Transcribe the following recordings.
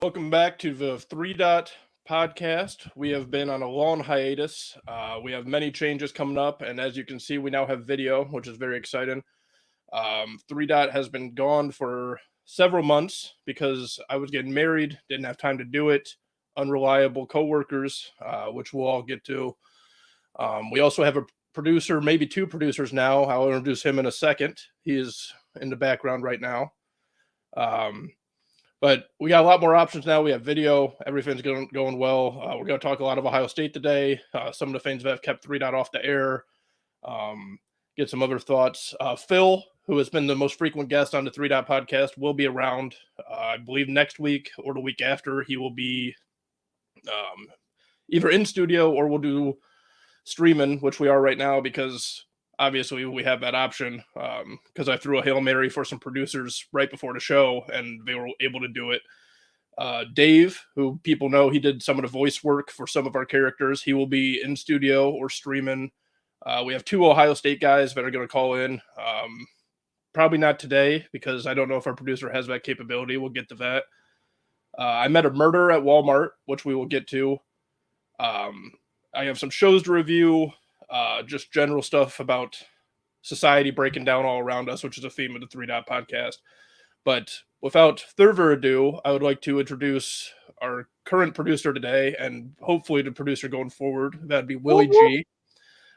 Welcome back to the Three Dot Podcast. We have been on a long hiatus. We have many changes coming up, and as you can see, we now have video, which is very exciting. Three Dot has been gone for several months because I was getting married, didn't have time to do it. Unreliable coworkers, which we'll all get to. We also have a producer, maybe two producers now. I'll introduce him in a second. He is in the background right now. But we got a lot more options now. We have video. Everything's going well. We're going to talk a lot of Ohio State today. Some of the things that have kept Three Dot off the air. Get some other thoughts. Phil, who has been the most frequent guest on the Three Dot podcast, will be around. I believe next week or the week after. He will be either in studio or we'll do streaming, which we are right now because obviously we have that option because I threw a Hail Mary for some producers right before the show and they were able to do it. Dave, who people know, he did some of the voice work for some of our characters. He will be in studio or streaming. We have two Ohio State guys that are going to call in. Probably not today because I don't know if our producer has that capability. We'll get to that. I met a murder at Walmart, which we will get to. I have some shows to review. Just general stuff about society breaking down all around us, which is a theme of the Three Dot podcast. But without further ado, I would like to introduce our current producer today and hopefully the producer going forward. That'd be Willie G.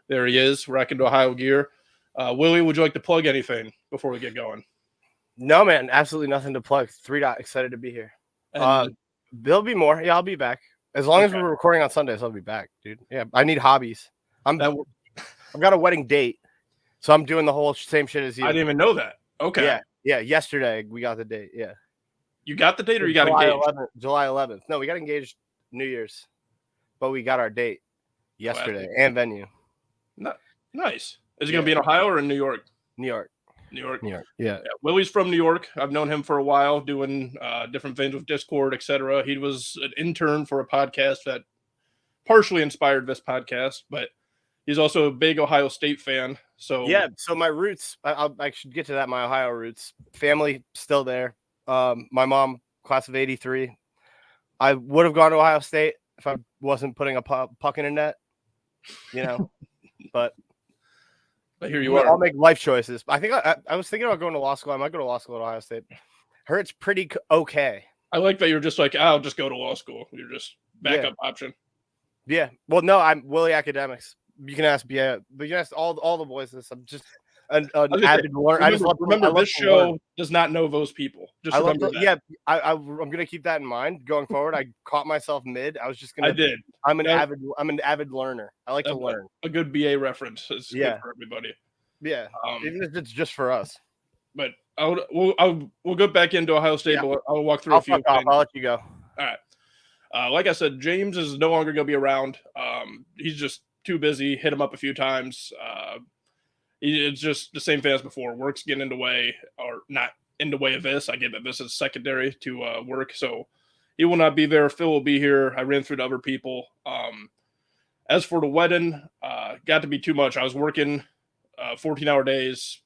There he is, rocking to Ohio gear. Willie, would you like to plug anything before we get going? No, man, absolutely nothing to plug. Three Dot, excited to be here. There'll be more. Yeah, I'll be back. As long as we're recording on Sundays, I'll be back, dude. Yeah, I need hobbies. I've got a wedding date, so I'm doing the whole same shit as you. I didn't even know that. Okay. Yeah. Yesterday we got the date. Yeah. You got the date, or you got engaged? July 11th. No, we got engaged New Year's, but we got our date yesterday and venue. Nice. Is it going to be in Ohio or in New York? New York. Yeah. Willie's from New York. I've known him for a while, doing different things with Discord, etc. He was an intern for a podcast that partially inspired this podcast, but he's also a big Ohio State fan. So so my roots, I should get to that. My Ohio roots, family still there. My mom, class of '83. I would have gone to Ohio State if I wasn't putting a puck in a net, but here you are. I'll make life choices. I think I was thinking about going to law school. I might go to law school at Ohio State. Heard it's pretty okay. I like that you're just like, I'll just go to law school. You're just backup option. Yeah. Well, no, I'm Willie Academics. You can ask, but you can ask all the boys this. I'm just an avid learner. Remember, this show does not know those people. Just remember that. Yeah, I'm gonna keep that in mind going forward. I caught myself mid. I was just gonna. I did. I'm an avid learner. I like to learn. A good BA reference is good for everybody. Yeah, even if it's just for us. But we'll go back into Ohio State. But I'll walk through a few things. I'll let you go. All right. Like I said, James is no longer going to be around. He's just too busy. Hit him up a few times. It's just the same thing as before. Work's getting in the way, or not in the way of this. I get that this is secondary to work, so he will not be there. Phil will be here. I ran through the other people. As for the wedding, got to be too much. I was working 14-hour days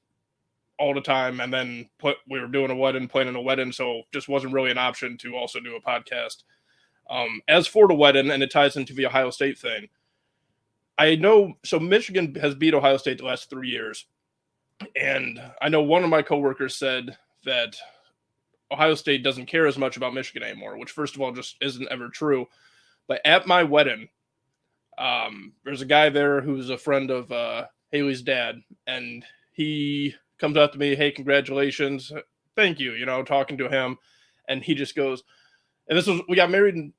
all the time, and then we were doing a wedding, planning a wedding, so just wasn't really an option to also do a podcast. As for the wedding, and it ties into the Ohio State thing, I know, so Michigan has beat Ohio State the last 3 years, and I know one of my coworkers said that Ohio State doesn't care as much about Michigan anymore, which first of all just isn't ever true. But at my wedding, there's a guy there who's a friend of Haley's dad, and he comes up to me, hey, congratulations, thank you, talking to him, and he just goes, and we got married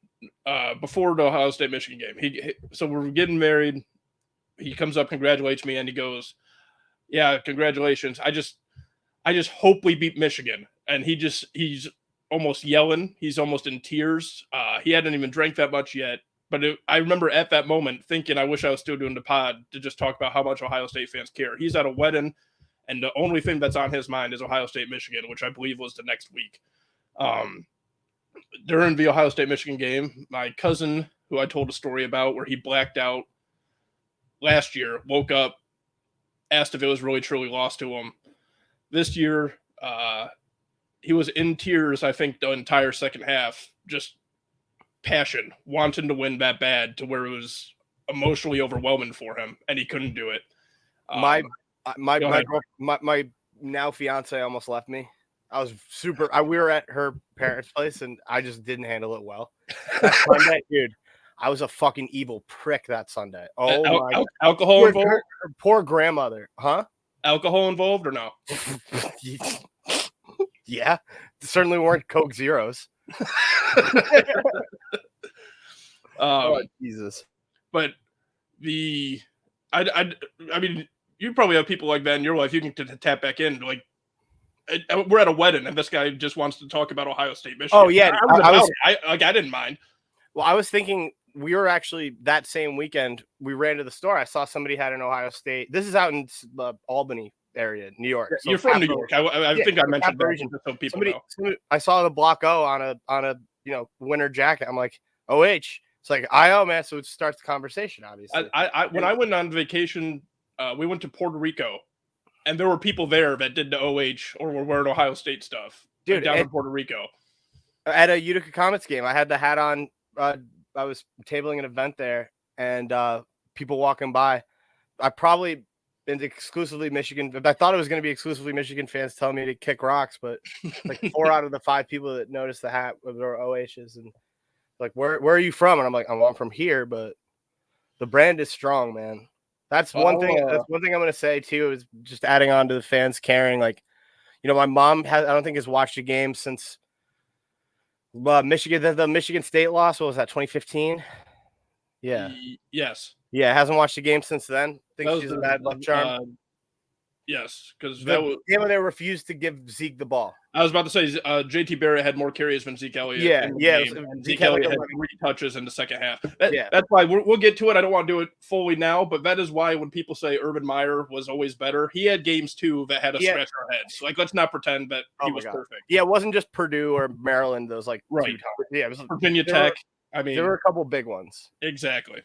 before the Ohio State Michigan game. So we're getting married. He comes up, congratulates me, and he goes, yeah, congratulations. I just hope we beat Michigan. And he's almost yelling. He's almost in tears. He hadn't even drank that much yet. But I remember at that moment thinking, I wish I was still doing the pod to just talk about how much Ohio State fans care. He's at a wedding, and the only thing that's on his mind is Ohio State, Michigan, which I believe was the next week. During the Ohio State-Michigan game, my cousin, who I told a story about where he blacked out last year, woke up, asked if it was really truly lost to him. This year, he was in tears, I think, the entire second half, just passion, wanting to win that bad to where it was emotionally overwhelming for him, and he couldn't do it. My now fiance almost left me. I was we were at her parents' place, and I just didn't handle it well. That Sunday, dude, I was a fucking evil prick that Sunday. Oh my! Alcohol involved? Her poor grandmother, huh? Alcohol involved or no? Yeah, certainly weren't Coke Zeros. Oh Jesus! But I mean, you probably have people like that in your life. You can tap back in. Like, we're at a wedding, and this guy just wants to talk about Ohio State, Michigan. Oh yeah, I didn't mind. Well, I was thinking we were actually that same weekend. We ran to the store. I saw somebody had an Ohio State. This is out in the Albany area, New York. So you're from New York. I think I mentioned that so people know. I saw the block O on a winter jacket. I'm like, OH. It's like IO, man. So it starts the conversation, obviously. When I went on vacation, we went to Puerto Rico, and there were people there that did the OH or were wearing Ohio State stuff. Dude, down in Puerto Rico. At a Utica Comets game, I had the hat on. I was tabling an event there, and people walking by. I probably been exclusively Michigan. I thought it was going to be exclusively Michigan fans telling me to kick rocks, but like 4 out of the 5 people that noticed the hat were OHs, and like, where are you from? And I'm like, I'm from here, but the brand is strong, man. That's one thing. That's one thing I'm going to say too, is just adding on to the fans caring. Like, my mom I don't think has watched a game since Michigan. The Michigan State loss. What was that? 2015. Yeah. Yes. Yeah, hasn't watched a game since then. Think she's a bad luck charm. Yes, because that was the game when they refused to give Zeke the ball. I was about to say JT Barrett had more carries than Zeke Elliott. Yeah. Zeke Elliott had 3 touches in the second half. That's why we'll get to it. I don't want to do it fully now, but that is why when people say Urban Meyer was always better, he had games too that had us scratch our heads. Like, let's not pretend that he was perfect. Yeah, it wasn't just Purdue or Maryland. Those like 2 times. Yeah, it was Virginia Tech. There were a couple big ones. Exactly.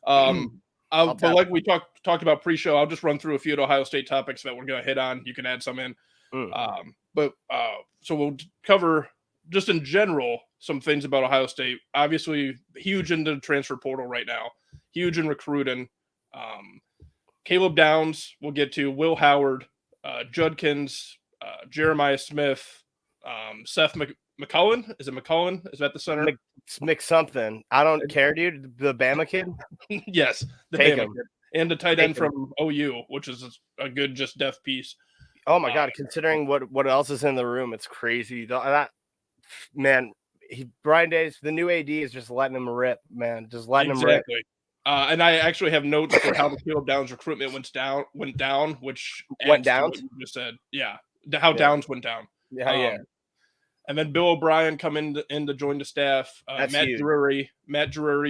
But like we talked about pre-show, I'll just run through a few of the Ohio State topics that we're going to hit on. You can add some in. So we'll cover just in general some things about Ohio State. Obviously, huge in the transfer portal right now, huge in recruiting. Caleb Downs, we'll get to Will Howard, Judkins, Jeremiah Smith, Seth McCullen. Is it McCullen? Is that the center? Mix something. I don't care, dude. The Bama kid. Yes, the Bama kid, and the tight end from OU, which is a good just depth piece. Oh my god! Considering what else is in the room, it's crazy. That man, Brian Days, the new AD is just letting him rip, man. Just letting him rip. And I actually have notes for how the Caleb Downs recruitment went down, which went down. What you just said, yeah, how Downs went down. Yeah. And then Bill O'Brien come in to join the staff. Matt Drury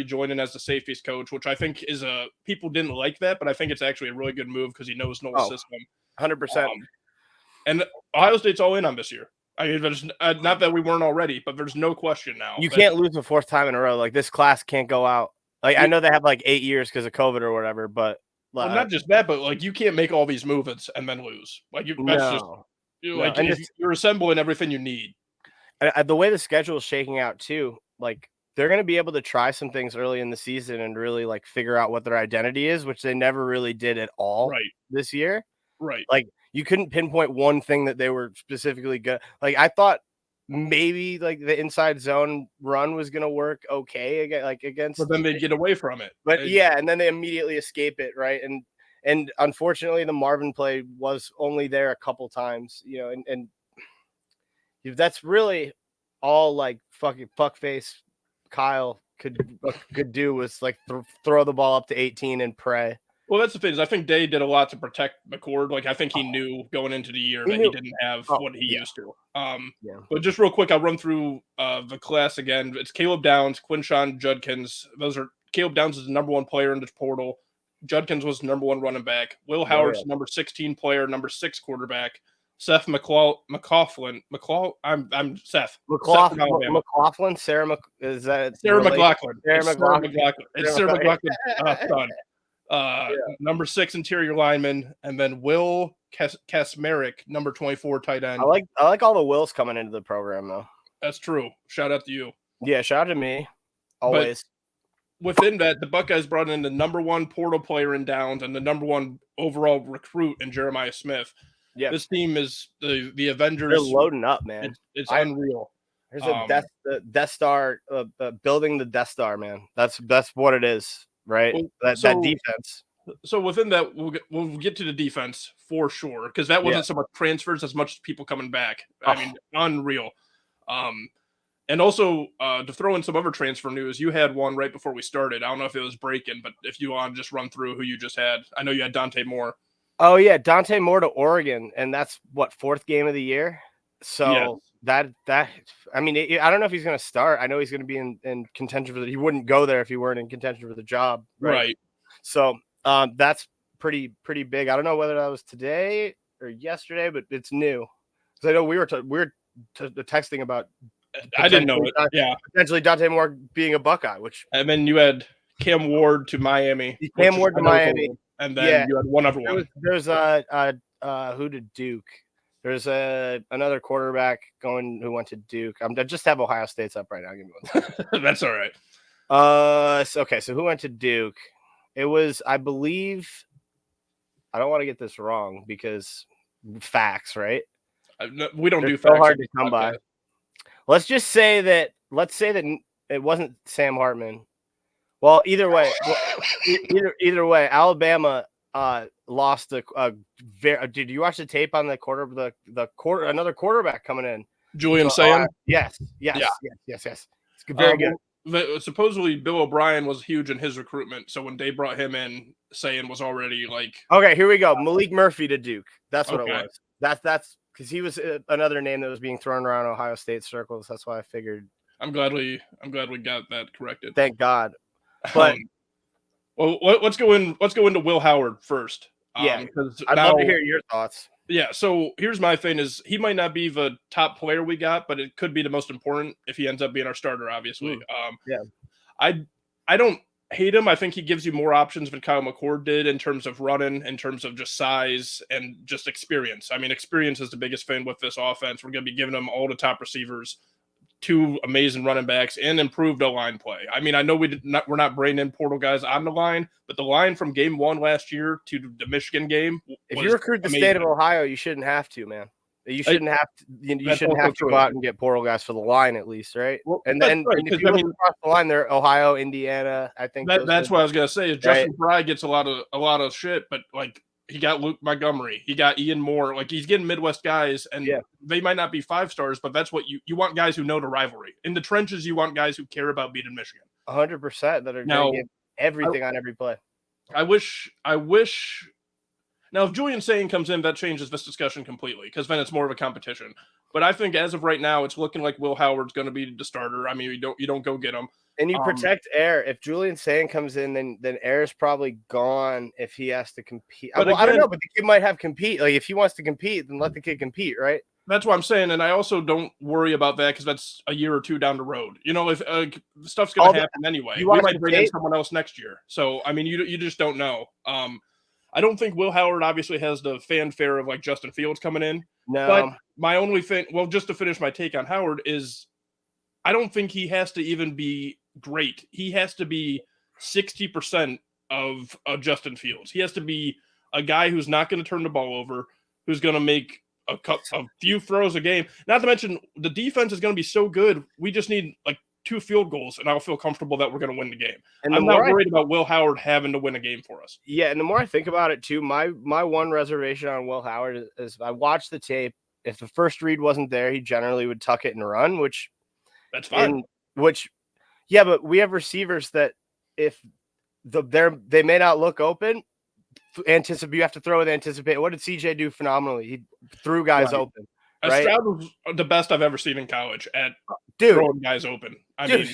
joining as the safeties coach, which I think is people didn't like that, but I think it's actually a really good move because he knows Noel's system. 100%. And Ohio State's all in on this year. I mean, there's not that we weren't already, but there's no question now. You can't lose a 4th time in a row. Like, this class can't go out. Like, I know they have like 8 years because of COVID or whatever, but not just that, but like, you can't make all these movements and then lose. Like, you're assembling everything you need. The way the schedule is shaking out too, like, they're going to be able to try some things early in the season and really like figure out what their identity is, which they never really did at all this year. Right. Like, you couldn't pinpoint one thing that they were specifically good. Like, I thought maybe like the inside zone run was going to work okay against. But then they get away from it. But and then they immediately escape it, right? And unfortunately, the Marvin play was only there a couple times, and that's really all like fucking fuckface Kyle could do was like throw the ball up to 18 and pray. Well, that's the thing is I think Day did a lot to protect McCord. Like, I think he knew going into the year that he didn't have what he used to. But just real quick, I'll run through the class again. It's Caleb Downs, Quinshawn Judkins. Caleb Downs is the number 1 player in the portal. Judkins was the number 1 running back. Will Howard's the number 16 player, number 6 quarterback. Seth McLaughlin. I'm Seth. McLaughlin. Sarah McLaughlin. It's Sarah McLaughlin's son. Number 6 interior lineman, and then Will Kasmerick, number 24 tight end. I like all the Wills coming into the program though. That's true. Shout out to you. Yeah, shout out to me. Always. But within that, the Buckeyes brought in the number 1 portal player in Downs and the number 1 overall recruit in Jeremiah Smith. Yeah, this team is the Avengers. They're loading up, man. It's unreal. There's a Death Star, building the Death Star, man. That's what it is, right? Well, that defense. So within that, we'll get to the defense for sure, because that wasn't so much transfers as much as people coming back. I mean, unreal. And also to throw in some other transfer news, you had one right before we started. I don't know if it was breaking, but if you want to just run through who you just had. I know you had Dante Moore. Oh yeah, Dante Moore to Oregon, and that's what, 4th game of the year. So that I mean, I don't know if he's going to start. I know he's going to be in contention for he wouldn't go there if he weren't in contention for the job, right? So that's pretty big. I don't know whether that was today or yesterday, but it's new. Because I know we were texting about. I didn't know it. Yeah, potentially Dante Moore being a Buckeye, which. And then you had Cam Ward to Miami. Cam Ward to Miami. And then you had one other one. There's who did Duke? There's another quarterback who went to Duke. I just have Ohio State's up right now. Give me 1 second. That's all right. So who went to Duke? It was, I believe, I don't want to get this wrong because facts, right? We don't do facts. So hard to come by. Let's say that it wasn't Sam Hartman. Well, either way, Alabama lost did you watch the tape on another quarterback coming in? Julian Sayin? Yes. It's very good. Supposedly Bill O'Brien was huge in his recruitment, so when they brought him in, Sayin was already like. Okay, here we go. Malik Murphy to Duke. That's what it was. That's because he was another name that was being thrown around Ohio State circles. That's why I figured. I'm glad we got that corrected. Thank God. But well, let's go into Will Howard first. Because I'd love to hear your thoughts. Yeah, so here's my thing: is he might not be the top player we got, but it could be the most important if he ends up being our starter. Obviously, I don't hate him. I think he gives you more options than Kyle McCord did in terms of running, in terms of just size and just experience. I mean, experience is the biggest thing with this offense. We're going to be giving him all the top receivers, 2 amazing running backs, and improved O-line play. I mean, I know we're not bringing in portal guys on the line, but the line from game 1 last year to the Michigan game. If you recruit the state of Ohio, you shouldn't have to, man. You shouldn't have to. You shouldn't have to go out and get portal guys for the line, at least, right? Well, and then if you look across the line, they're Ohio, Indiana. I think that's what I was gonna say. Is Justin Fry gets a lot of shit, but like he got Luke Montgomery, he got Ian Moore. Like he's getting Midwest guys, and they might not be 5 stars, but that's what you want, guys who know the rivalry. In the trenches, you want guys who care about beating Michigan. 100% that are going to give everything on every play. I wish. Now, if Julian Sayin comes in, that changes this discussion completely because then it's more of a competition. But I think as of right now, it's looking like Will Howard's going to be the starter. I mean, you don't go get him. And you protect Air. If Julian Sayin comes in, then Air's probably gone if he has to compete. But I don't know, but the kid might have compete. Like if he wants to compete, then let the kid compete, right? That's what I'm saying, and I also don't worry about that because that's a year or 2 down the road. You know, if stuff's going to happen anyway, we might bring in someone else next year. So I mean, you just don't know. I don't think Will Howard obviously has the fanfare of like Justin Fields coming in. No. But my only thing, just to finish my take on Howard is I don't think he has to even be great. He has to be 60% of Justin Fields. He has to be a guy who's not going to turn the ball over, who's going to make a few throws a game. Not to mention the defense is going to be so good. We just need like 2 field goals, and I'll feel comfortable that we're going to win the game. And I'm not worried about Will Howard having to win a game for us. Yeah, and the more I think about it, too, my one reservation on Will Howard is I watched the tape. If the first read wasn't there, he generally would tuck it and run, which – that's fine. Yeah, but we have receivers that if they may not look open, you have to throw with anticipate. What did CJ do phenomenally? He threw guys open. Right? Stroud was the best I've ever seen in college at throwing guys open. I mean,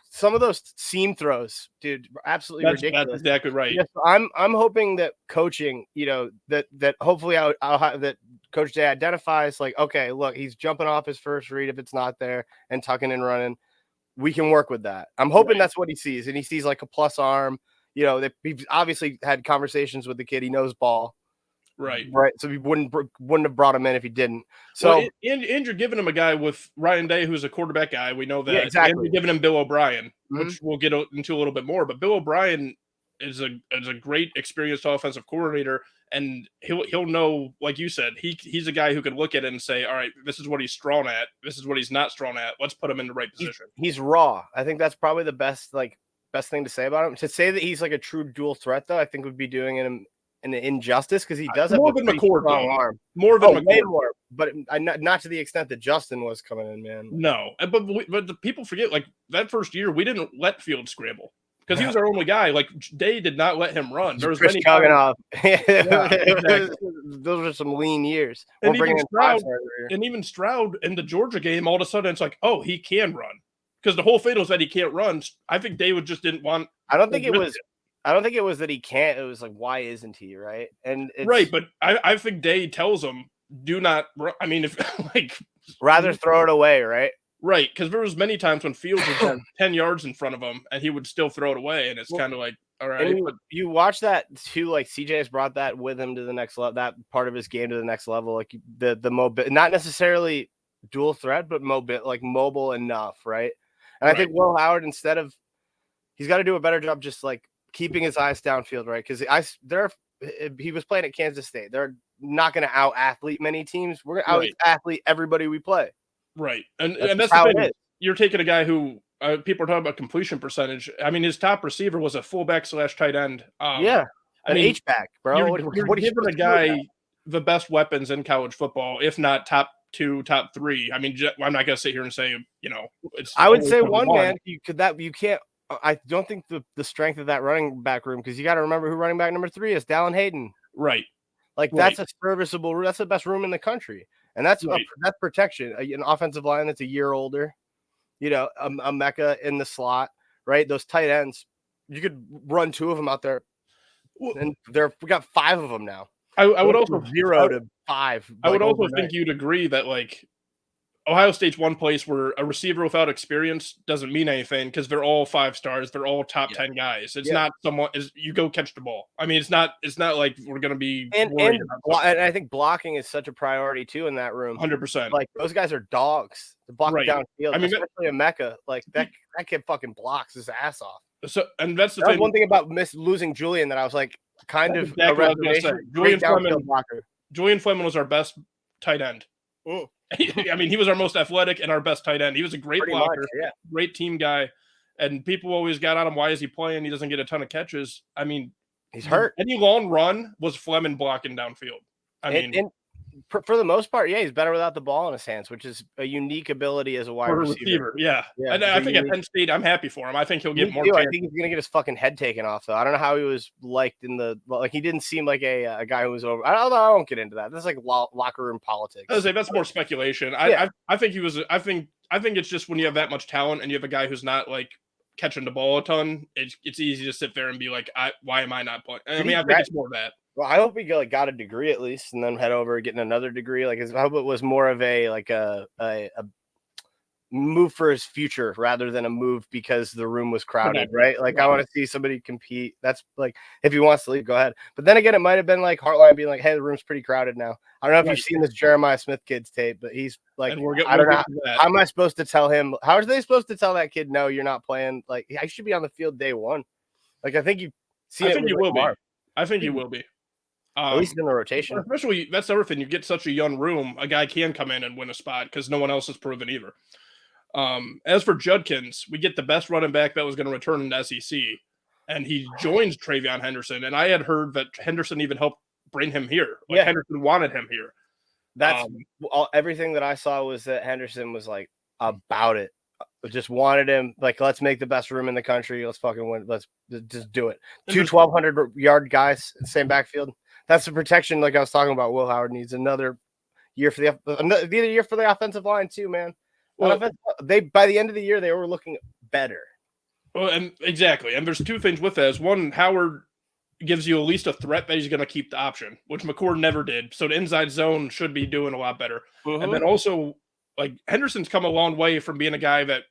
some of those seam throws, dude, absolutely ridiculous. That's exactly right. Yes, I'm hoping that coaching, that hopefully that Coach Day identifies like, okay, look, he's jumping off his first read if it's not there and tucking and running. We can work with that. I'm hoping that's what he sees, and he sees like a plus arm. you know, he's obviously had conversations with the kid. He knows ball. Right. So he wouldn't have brought him in if he didn't. So well, and you're giving him a guy with Ryan Day, who's a quarterback guy. We know that. Yeah, exactly. And you're giving him Bill O'Brien, which we'll get into a little bit more. But Bill O'Brien is a great experienced offensive coordinator, and he'll know, like you said, he's a guy who can look at it and say, all right, this is what he's strong at, this is what he's not strong at. Let's put him in the right position. He's raw. I think that's probably the best thing to say about him. To say that he's like a true dual threat, though, I think would be doing him an injustice because he does have more a than pretty McCord, strong arm. More than McCord. Way more, but not to the extent that Justin was coming in, man. No, but the people forget, like, that first year we didn't let Fields scramble because he was our only guy. Like, Day did not let him run. There was many times. Exactly. Those are some lean years. And even Stroud in the Georgia game, all of a sudden it's like, oh, he can run, because the whole fatal was that he can't run. I think Day just didn't want. I don't think it was that he can't. It was like, why isn't he, right? And right, but I think Day tells him, do not run. I mean, if rather throw it away, right? Right, because there was many times when Fields was 10 yards in front of him and he would still throw it away, and it's kind of like, all right. You watch that too, like CJ has brought that with him to the next level, that part of his game to the next level, like the mobile, not necessarily dual threat, but mobile enough, right? And I think Will Howard, he's got to do a better job just like keeping his eyes downfield, right? Because he was playing at Kansas State. They're not going to out athlete many teams. We're going to out athlete everybody we play. Right, and that's the thing. You're taking a guy who people are talking about completion percentage. I mean, his top receiver was a fullback / tight end. An H-back, bro. You're giving a guy the best weapons in college football, if not top 2, top 3. I mean, I'm not going to sit here and say, it's. I would say one man. You can't. I don't think the strength of that running back room, because you got to remember who running back number 3 is. Dallin Hayden. Right. That's a serviceable. That's the best room in the country. And that's protection. An offensive line that's a year older, a Mecca in the slot, right? Those tight ends, you could run 2 of them out there, and we got 5 of them now. I would also 0 to 5. I would also think you'd agree that like Ohio State's one place where a receiver without experience doesn't mean anything, because they're all 5 stars. They're all top 10 guys. It's not someone you go catch the ball. I mean, it's not like we're going to be and I think blocking is such a priority too in that room. 100%. Like those guys are dogs. The block downfield. I mean, especially a Mecca. Like that kid fucking blocks his ass off. So, and that's the thing. One thing about losing Julian that I was like kind of a reservation. Julian Fleming was our best tight end. I mean, he was our most athletic and our best tight end. He was a great blocker, great team guy, and people always got on him. Why is he playing? He doesn't get a ton of catches. I mean, he's hurt. Any long run was Fleming blocking downfield. For the most part, he's better without the ball in his hands, which is a unique ability as a wide receiver. Yeah. And I think at Penn State, I'm happy for him. I think he'll get more. I think he's gonna get his fucking head taken off, though. I don't know how he was liked he didn't seem like a guy who was over. I won't get into that. That's like locker room politics. I was say that's more speculation. I think he was. I think it's just when you have that much talent and you have a guy who's not like catching the ball a ton, it's easy to sit there and be like, why am I not playing? I mean, I think it's more of that. Well, I hope he got a degree at least, and then head over getting another degree. Like, I hope it was more of a move for his future rather than a move because the room was crowded, right? Like, I want to see somebody compete. That's like, if he wants to leave, go ahead. But then again, it might have been like Heartline being like, hey, the room's pretty crowded now. I don't know if you've seen this Jeremiah Smith kid's tape, but he's like, I don't know. How am I supposed to tell him? How are they supposed to tell that kid, no, you're not playing? Like, I should be on the field day one. Like, I think you see it. I think you will be. I think you will be. At least in the rotation. Especially, that's the other thing. You get such a young room, a guy can come in and win a spot because no one else has proven either. As for Judkins, we get the best running back that was going to return in the SEC, and he joins Travion Henderson. And I had heard that Henderson even helped bring him here. Henderson wanted him here. That's everything that I saw was that Henderson was like about it. Just wanted him, like, let's make the best room in the country. Let's fucking win. Let's just do it. 2 1,200-yard guys, same backfield. That's the protection, like I was talking about. Will Howard needs another year for the year for the offensive line too, man. Well, by the end of the year they were looking better. Well, and exactly, and there's 2 things with that. One, Howard gives you at least a threat that he's going to keep the option, which McCord never did. So the inside zone should be doing a lot better. And then also, like, Henderson's come a long way from being a guy that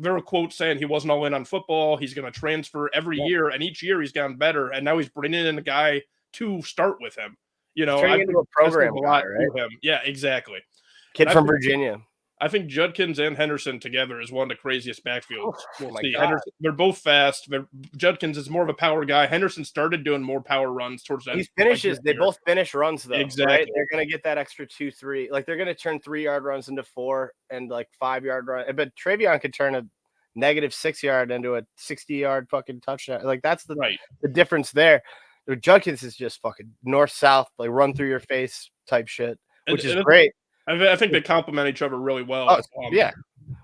there were quotes saying he wasn't all in on football. He's going to transfer every year, and each year he's gotten better. And now he's bringing in a guy to start with him. He's turning into a program guy, right? Him. Yeah, exactly. Kid from Virginia. I think Judkins and Henderson together is one of the craziest backfields. Oh my God. They're both fast. Judkins is more of a power guy. Henderson started doing more power runs towards that. He finishes. They both finish runs though. Exactly. Right? They're gonna get that extra 2-3. Like they're gonna turn 3-yard runs into 4 and like 5-yard run. But Travion could turn a negative 6-yard into a 60-yard fucking touchdown. Like that's the difference there. Judkins is just fucking north-south, like run through your face type shit, which is great. I think they complement each other really well. Yeah.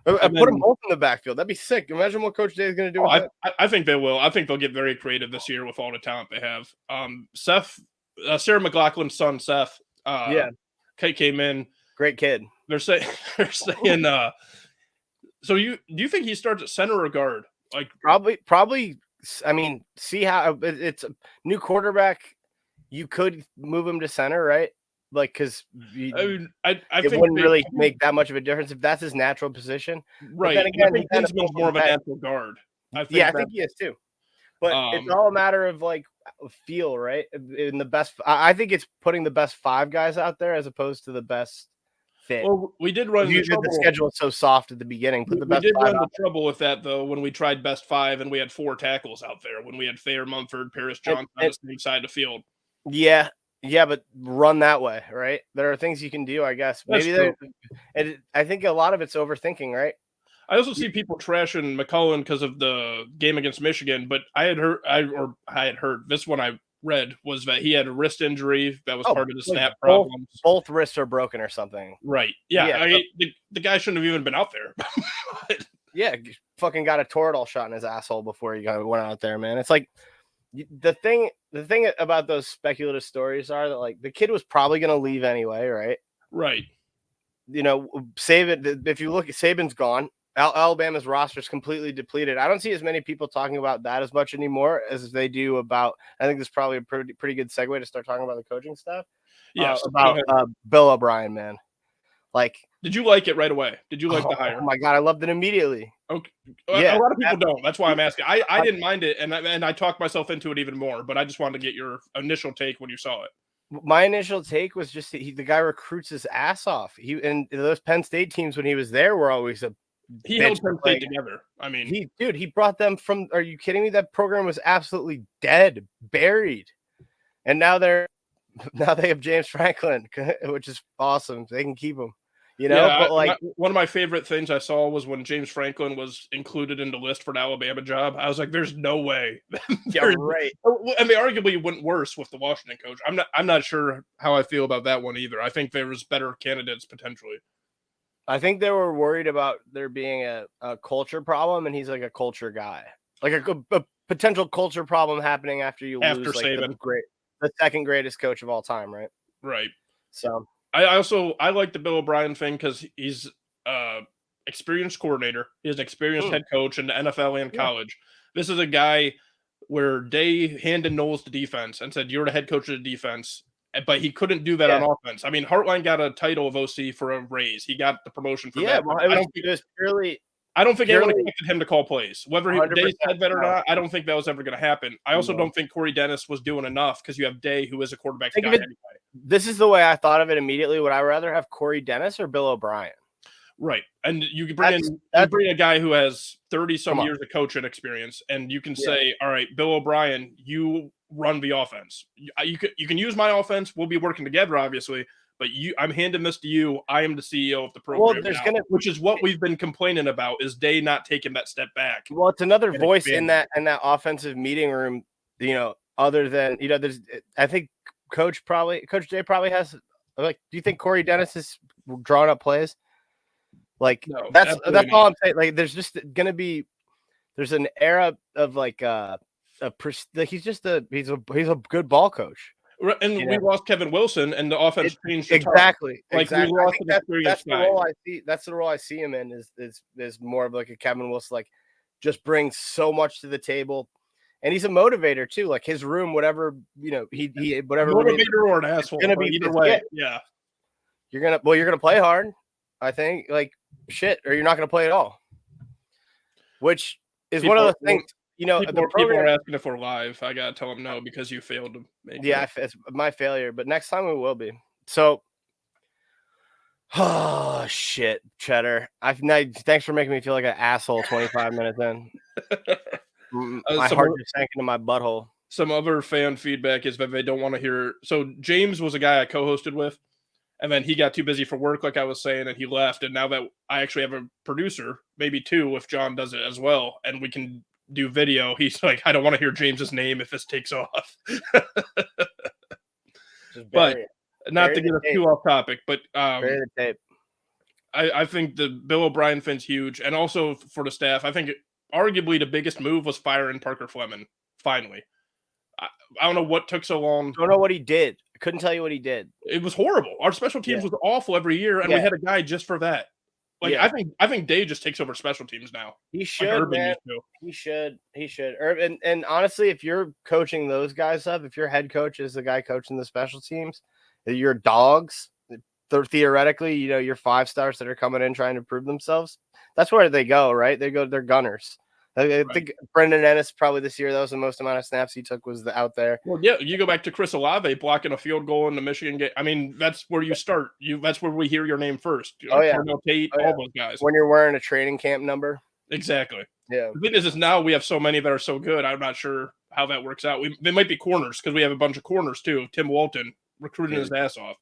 Put them both in the backfield. That'd be sick. Imagine what Coach Day is going to do. I think they will. I think they'll get very creative this year with all the talent they have. Sarah McLaughlin's son, Seth, came in. Great kid. They're saying, so do you think he starts at center or guard? Like probably. I mean, see how it's a new quarterback. You could move him to center, right? Like, because it wouldn't really make that much of a difference if that's his natural position. Right. But then again, he kind of more of a natural guard. I think he is too. But it's all a matter of like feel, right? In the best, I think it's putting the best 5 guys out there as opposed to the best fit. Well, we did run into the schedule so soft at the beginning. We did run into trouble with that though when we tried best 5 and we had 4 tackles out there when we had Thayer Mumford, Paris Johnson on the same side of the field. Yeah, but run that way, right? There are things you can do, I guess. I think a lot of it's overthinking, right? I also see people trashing McCullen because of the game against Michigan, but I had heard this one I read was that he had a wrist injury that was part of the snap problems. Both wrists are broken or something. Right. Yeah. The guy shouldn't have even been out there. Yeah, fucking got a Toradol shot in his asshole before he went out there, man. It's like the thing about those speculative stories are that like the kid was probably going to leave anyway, right? Right. You know, Saban, if you look at Saban's gone, Alabama's roster is completely depleted. I don't see as many people talking about that as much anymore as they do about, I think this is probably a pretty good segue to start talking about the coaching stuff. Yes. About Bill O'Brien, man. Like, did you like it right away? Did you like the hire? Oh my God, I loved it immediately. Okay. Yeah, a lot of people don't. That's why I'm asking. I didn't mind it, and I talked myself into it even more. But I just wanted to get your initial take when you saw it. My initial take was just the guy recruits his ass off. And those Penn State teams when he was there were always he held Penn State together. I mean, he brought them from. Are you kidding me? That program was absolutely dead, buried, and now they have James Franklin, which is awesome. They can keep him. You know, yeah, but like one of my favorite things I saw was when James Franklin was included in the list for the Alabama job. I was like, "There's no way." Yeah, right. I mean, arguably it went worse with the Washington coach. I'm not sure how I feel about that one either. I think there was better candidates potentially. I think they were worried about there being a culture problem, and he's like a culture guy, like a potential culture problem happening after you lose like the second greatest coach of all time, right? Right. So. I like the Bill O'Brien thing because he's experienced coordinator. He's an experienced head coach in the NFL and college. This is a guy where Day handed Knowles the defense and said, "You're the head coach of the defense," but he couldn't do that on offense. I mean, Hartline got a title of OC for a raise. He got the promotion for that. Well, I don't think anyone expected him to call plays. Whether Day said that or not, I don't think that was ever going to happen. I also don't think Corey Dennis was doing enough because you have Day, who is a quarterback guy anyway. This is the way I thought of it immediately. Would I rather have Corey Dennis or Bill O'Brien? Right. And you can bring a guy who has 30-some years of coaching experience, and you can say, all right, Bill O'Brien, you run the offense. You can use my offense. We'll be working together, obviously. But I'm handing this to you. I am the CEO of the program, which is what we've been complaining about. Is Day not taking that step back? Well, it's another voice in that offensive meeting room. You know, other than there's. I think Coach Day probably has. Like, do you think Corey Dennis is drawing up plays? Like no, that's all I'm saying. Like, there's just gonna be. There's an era of like he's a good ball coach. And we lost Kevin Wilson, and the offense changed. Exactly. We lost that's the role I see. That's the role I see him in. Is more of like a Kevin Wilson, like just brings so much to the table, and he's a motivator too. Like his room, whatever he whatever motivator or an asshole. Gonna be either way. Yeah. You're gonna play hard. I think like shit, or you're not gonna play at all. which is one of the things. People are asking if we're live. I gotta tell them no because you failed to make it. It's my failure, but next time we will be. So, oh shit, Cheddar. Thanks for making me feel like an asshole 25 minutes in. My heart just sank into my butthole. Some other fan feedback is that they don't want to hear. So James was a guy I co-hosted with, and then he got too busy for work, like I was saying, and he left. And now that I actually have a producer, maybe two, if John does it as well, and we can do video, he's like, I don't want to hear James's name if this takes off. But not to get us too off topic, but bury the tape. I think the Bill O'Brien thing's huge, and also for the staff, I think arguably the biggest move was firing Parker Fleming. Finally, I don't know what took so long. Don't know what he did. I couldn't tell you what he did. It was horrible. Our special teams was awful every year, and we had a guy just for that. Like I think Day just takes over special teams now. He should, man. He should. And honestly, if you're coaching those guys up, if your head coach is the guy coaching the special teams, your dogs, they're theoretically, your 5-stars that are coming in trying to prove themselves. That's where they go, right? They're gunners. I think Brendan Ennis probably this year, that was the most amount of snaps he took was out there. Well, yeah, you go back to Chris Olave blocking a field goal in the Michigan game. I mean, that's where you start. That's where we hear your name first. Tate, all those guys. When you're wearing a training camp number. Exactly. Yeah. The thing is now we have so many that are so good. I'm not sure how that works out. They might be corners because we have a bunch of corners too. Tim Walton recruiting his ass off.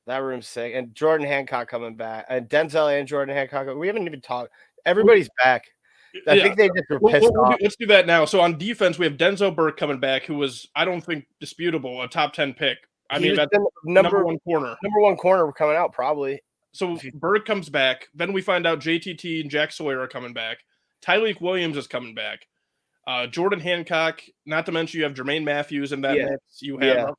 That room's sick. And Jordan Hancock coming back. And Denzel and Jordan Hancock. We haven't even talked. Everybody's back. I think they just were pissed off. Let's do that now. So on defense, we have Denzel Burke coming back, who was, I don't think, disputable, a top 10 pick. I mean, that's number one corner. Number one corner coming out, probably. So Burke comes back. Then we find out JTT and Jack Sawyer are coming back. Tyleek Williams is coming back. Jordan Hancock, not to mention you have Jermaine Matthews in that mix. You have,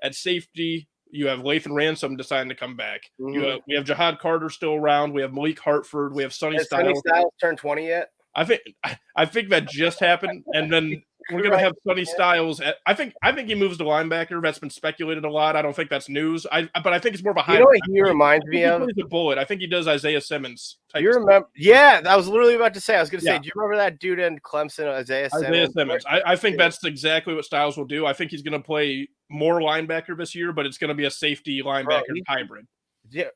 at safety, you have Lathan Ransom deciding to come back. Mm-hmm. We have Jahad Carter still around. We have Malik Hartford. We have Sonny Styles. Sonny Styles turned 20 yet? I think that just happened, and then we're gonna have Sonny Styles. I think he moves to linebacker. That's been speculated a lot. I don't think that's news. But I think it's more of a high. You know what he reminds me of? He's a bullet. I think he does Isaiah Simmons. You remember? Yeah, I was literally about to say. I was gonna say. Do you remember that dude in Clemson, Isaiah Simmons? I think that's exactly what Styles will do. I think he's gonna play more linebacker this year, but it's gonna be a safety linebacker hybrid. Yeah.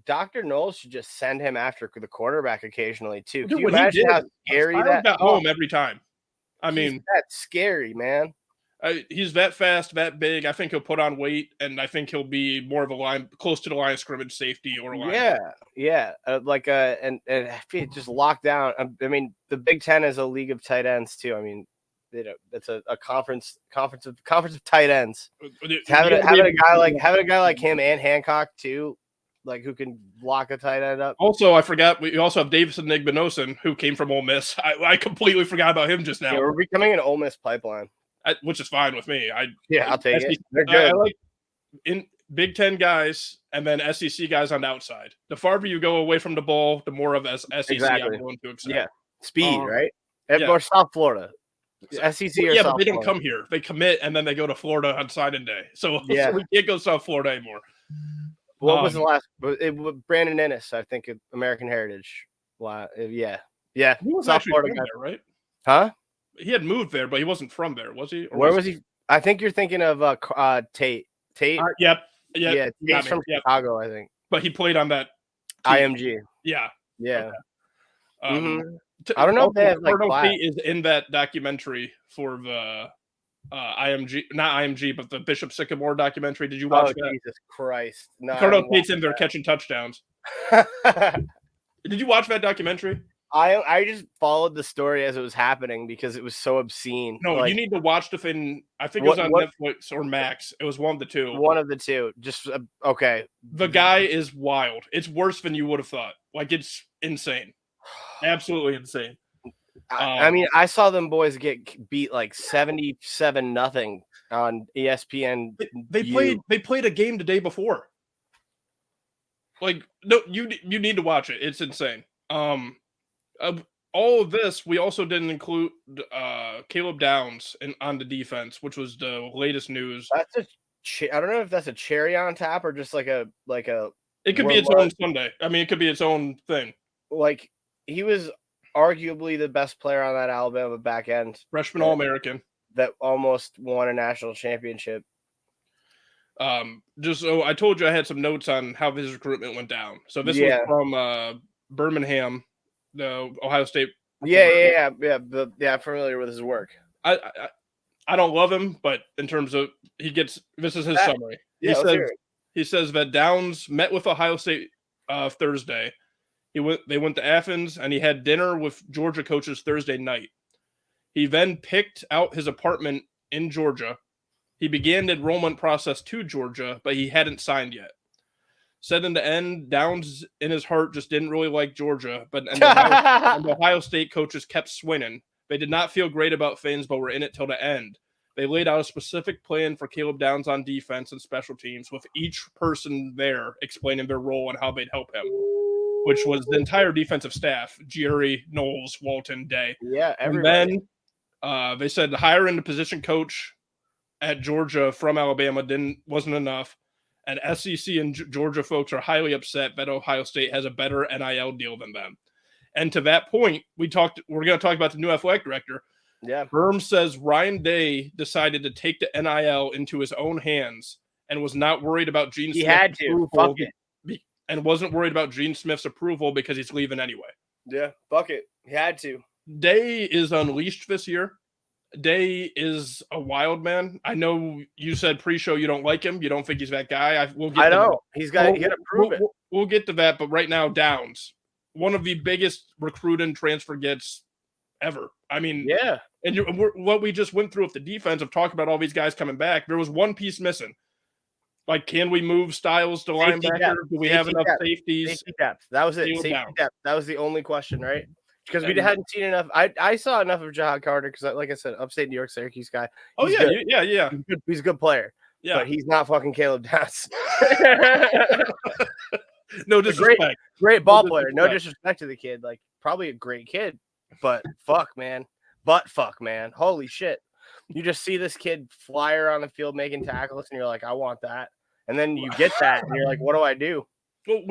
Dr. Knowles should just send him after the quarterback occasionally too. Can you imagine how scary that got home every time? I mean, that's scary, man. He's that fast, that big. I think he'll put on weight, and I think he'll be more of a line close to the line of scrimmage safety or line. Yeah. And just locked down. I mean, the Big Ten is a league of tight ends too. I mean, that's a conference of tight ends. Having a guy like him and Hancock too. Like who can lock a tight end up. Also, I forgot we also have Davison Igbinosun, who came from Ole Miss. I completely forgot about him just now. Yeah, we're becoming an Ole Miss pipeline, which is fine with me. I'll take it. They're good. I like in Big Ten guys and then SEC guys on the outside. The farther you go away from the ball, the more of SEC I'm going to accept. Yeah, speed, right? Or South Florida. SEC or but they don't come here. They commit and then they go to Florida on signing day. So we can't go South Florida anymore. What was the last? Brandon Ennis, I think, American Heritage. Yeah. He was South actually Florida from there, right? Huh? He had moved there, but he wasn't from there, was he? Where was he? I think you're thinking of Tate. Tate. Yep. Yeah. Tate's from Chicago, I think. But he played on that IMG. Yeah. Yeah. Okay. I don't know if they have Tate is in that documentary for the IMG, not IMG, but the Bishop Sycamore documentary. Did you watch that? Jesus Christ. No. Cardell Tate's in there catching touchdowns. Did you watch that documentary? I just followed the story as it was happening because it was so obscene. No, you need to watch the thing. I think it was on Netflix or Max. It was one of the two. One of the two. Just okay. The guy is wild. It's worse than you would have thought. Like, it's insane. Absolutely insane. I mean, I saw them boys get beat like 77-0 on ESPN. They played a game the day before. Like, no, you need to watch it. It's insane. All of this, we also didn't include Caleb Downs on the defense, which was the latest news. I don't know if that's a cherry on top or just like a. It could be its own Sunday. I mean, it could be its own thing. Like he was arguably the best player on that Alabama back end. Freshman All-American. That almost won a national championship. Just so I told you I had some notes on how his recruitment went down. So this was from Birmingham, the Ohio State. Yeah. I'm familiar with his work. I don't love him, but in terms of this is his summary. He says that Downs met with Ohio State Thursday. They went to Athens and he had dinner with Georgia coaches Thursday night. He then picked out his apartment in Georgia. He began the enrollment process to Georgia, but he hadn't signed yet. Said in the end, Downs in his heart just didn't really like Georgia, but and the Ohio State coaches kept swinging. They did not feel great about things, but were in it till the end. They laid out a specific plan for Caleb Downs on defense and special teams, with each person there explaining their role and how they'd help him, which was the entire defensive staff: Jerry, Knowles, Walton, Day. Yeah, everybody. And then they said hiring the position coach at Georgia from Alabama wasn't enough, and SEC and Georgia folks are highly upset that Ohio State has a better NIL deal than them. And to that point, we're going to talk about the new athletic director. Yeah. Berm says Ryan Day decided to take the NIL into his own hands and was not worried about Gene Smith's approval. And wasn't worried about Gene Smith's approval because he's leaving anyway. Yeah, fuck it. He had to. Day is unleashed this year. Day is a wild man. I know you said pre-show you don't like him. You don't think he's that guy. I know. He's got to prove it. We'll get to that, but right now, Downs, one of the biggest recruit and transfer gets ever. I mean, yeah. And what we just went through with the defense of talking about all these guys coming back, there was one piece missing. Like, can we move Styles to linebacker? Do we have enough safeties? Safety depth. That was it. Safety depth. That was the only question, right? Because we hadn't seen enough. I saw enough of Jahad Carter because, like I said, upstate New York, Syracuse guy. Yeah. He's a good player. Yeah, but he's not fucking Caleb Downs. No disrespect. Great ball player. No disrespect to the kid. Like, probably a great kid, but fuck, man. Holy shit. You just see this kid flyer on the field making tackles, and you're like, I want that. And then you get that, and you're like, what do I do? Well,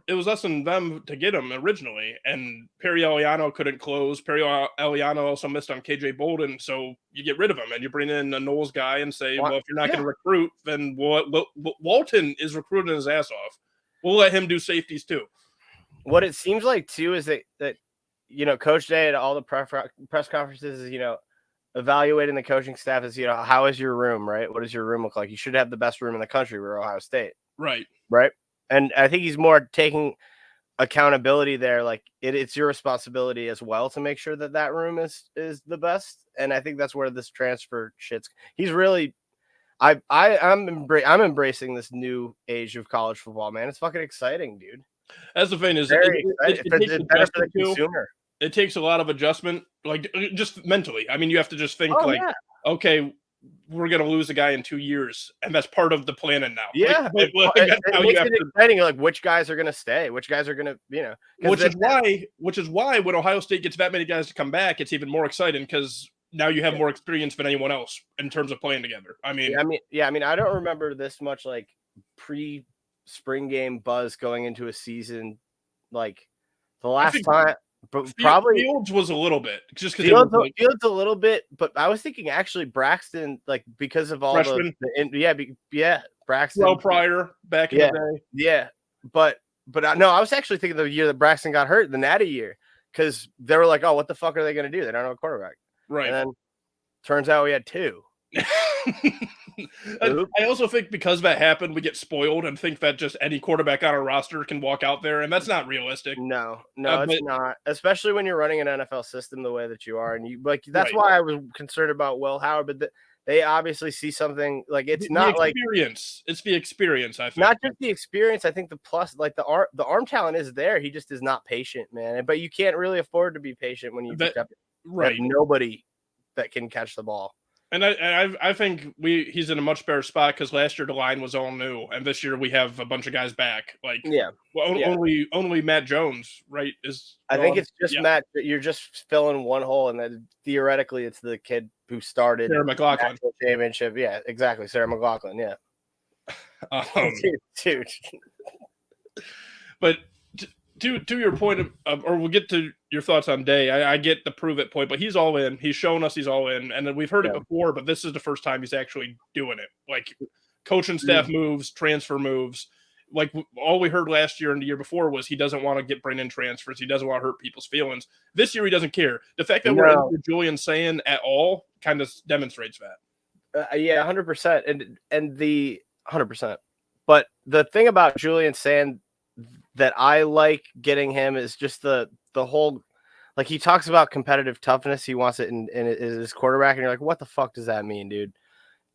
it was us and them to get him originally, and Perry Eliano couldn't close. Perry Eliano also missed on KJ Bolden, so you get rid of him and you bring in a Knowles guy and say, well, if you're not going to recruit, then Walton is recruiting his ass off. We'll let him do safeties too. What it seems like too is that Coach Day at all the press conferences is, evaluating the coaching staff is, how is your room, right? What does your room look like? You should have the best room in the country. We're Ohio State. Right. And I think he's more taking accountability there. Like it's your responsibility as well to make sure that room is the best. And I think that's where this transfer shit's. He's really, I'm embracing this new age of college football, man. It's fucking exciking, dude. That's the thing is, it's better for the consumer. It takes a lot of adjustment, like just mentally. I mean, you have to just think okay, we're going to lose a guy in 2 years, and that's part of the planning now. Yeah. It makes it exciting, like which guys are going to stay, which guys are going to, which is why when Ohio State gets that many guys to come back, it's even more exciting because now you have more experience than anyone else in terms of playing together. I mean, I don't remember this much like pre-spring game buzz going into a season. Like the last time. But probably Fields was a little bit just because Fields a little bit, but I was thinking actually Braxton, like because of all freshman. Braxton. Well, Pryor back in the day, but no, I was actually thinking the year that Braxton got hurt, the Natty year, because they were like, oh, what the fuck are they going to do? They don't have a quarterback, right? And then turns out we had two. I also think because that happened, we get spoiled and think that just any quarterback on our roster can walk out there, and that's not realistic. No, it's not. Especially when you're running an NFL system the way that you are, and you like. That's why I was concerned about Will Howard, but they obviously see something like it's not like experience. It's the experience. I think not just the experience. I think the plus, like the arm talent is there. He just is not patient, man. But you can't really afford to be patient when you have nobody that can catch the ball. And I think he's in a much better spot because last year the line was all new, and this year we have a bunch of guys back. Like only Matt Jones, right? I think it's just Matt. You're just filling one hole, and then theoretically it's the kid who started Sarah McLaughlin championship. Yeah, exactly, Sarah McLaughlin. Yeah, dude. But to your point or we'll get to your thoughts on Day. I get the prove it point, but he's all in. He's shown us he's all in, and then we've heard it before, but this is the first time he's actually doing it. Like coaching staff moves, transfer moves. Like all we heard last year and the year before was he doesn't want to bring in transfers. He doesn't want to hurt people's feelings. This year he doesn't care. The fact that we're into Julian saying at all kind of demonstrates that. 100%, and the 100%. But the thing about Julian saying that I like getting him is just the whole, like he talks about competitive toughness. He wants it in his quarterback, and you're like, what the fuck does that mean, dude?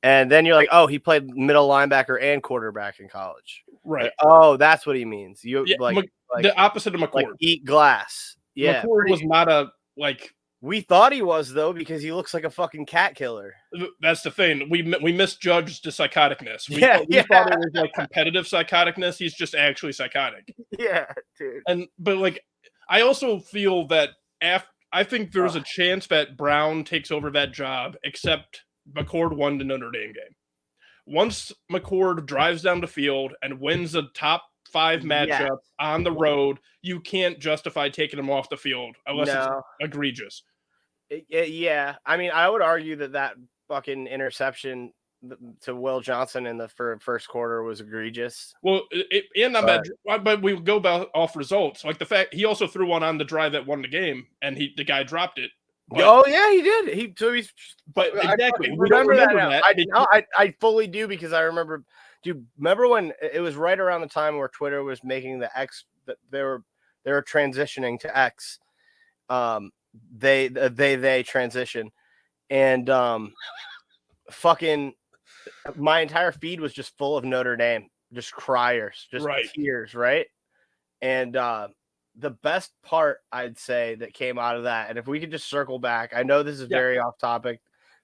And then you're like, oh, he played middle linebacker and quarterback in college. Right. Like, oh, that's what he means. You like the opposite of McCord. Like eat glass. Yeah. McCord was not a like. We thought he was though because he looks like a fucking cat killer. That's the thing. We misjudged the psychoticness. We thought it was like competitive psychoticness. He's just actually psychotic. Yeah, dude. But like, I also feel that I think there's a chance that Brown takes over that job, except McCord won the Notre Dame game. Once McCord drives down the field and wins a top 5 matchup on the road, you can't justify taking him off the field unless it's egregious. Yeah. I mean, I would argue that fucking interception to Will Johnson in the first quarter was egregious. Well, but we go off results. Like the fact he also threw one on the drive that won the game, and the guy dropped it. But, he did. But exactly. We remember that. I fully do because I remember. Do you remember when it was right around the time where Twitter was making the X? That they were transitioning to X. They transition, and fucking my entire feed was just full of Notre Dame, just criers, just tears, right? And the best part I'd say that came out of that, and if we could just circle back, I know this is very off topic,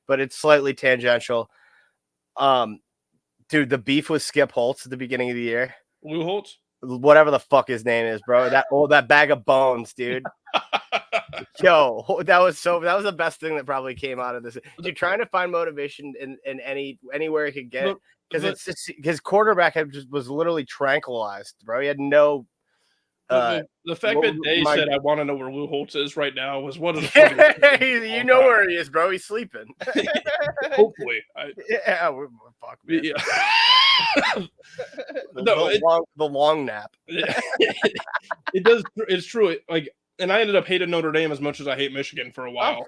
but it's slightly tangential. Dude, the beef with Skip Holtz at the beginning of the year. Lou Holtz? Whatever the fuck his name is, bro. That bag of bones, dude. Yo, that was the best thing that probably came out of this. Dude, trying to find motivation in anywhere he could get it. Because it's just his quarterback was literally tranquilized, bro. He had no the fact that Day said, "I want to know where Lou Holtz is right now," was one of the. You know where he is, bro. He's sleeping. Hopefully, fuck, man. Yeah. the long nap. It does. It's true. Like, and I ended up hating Notre Dame as much as I hate Michigan for a while.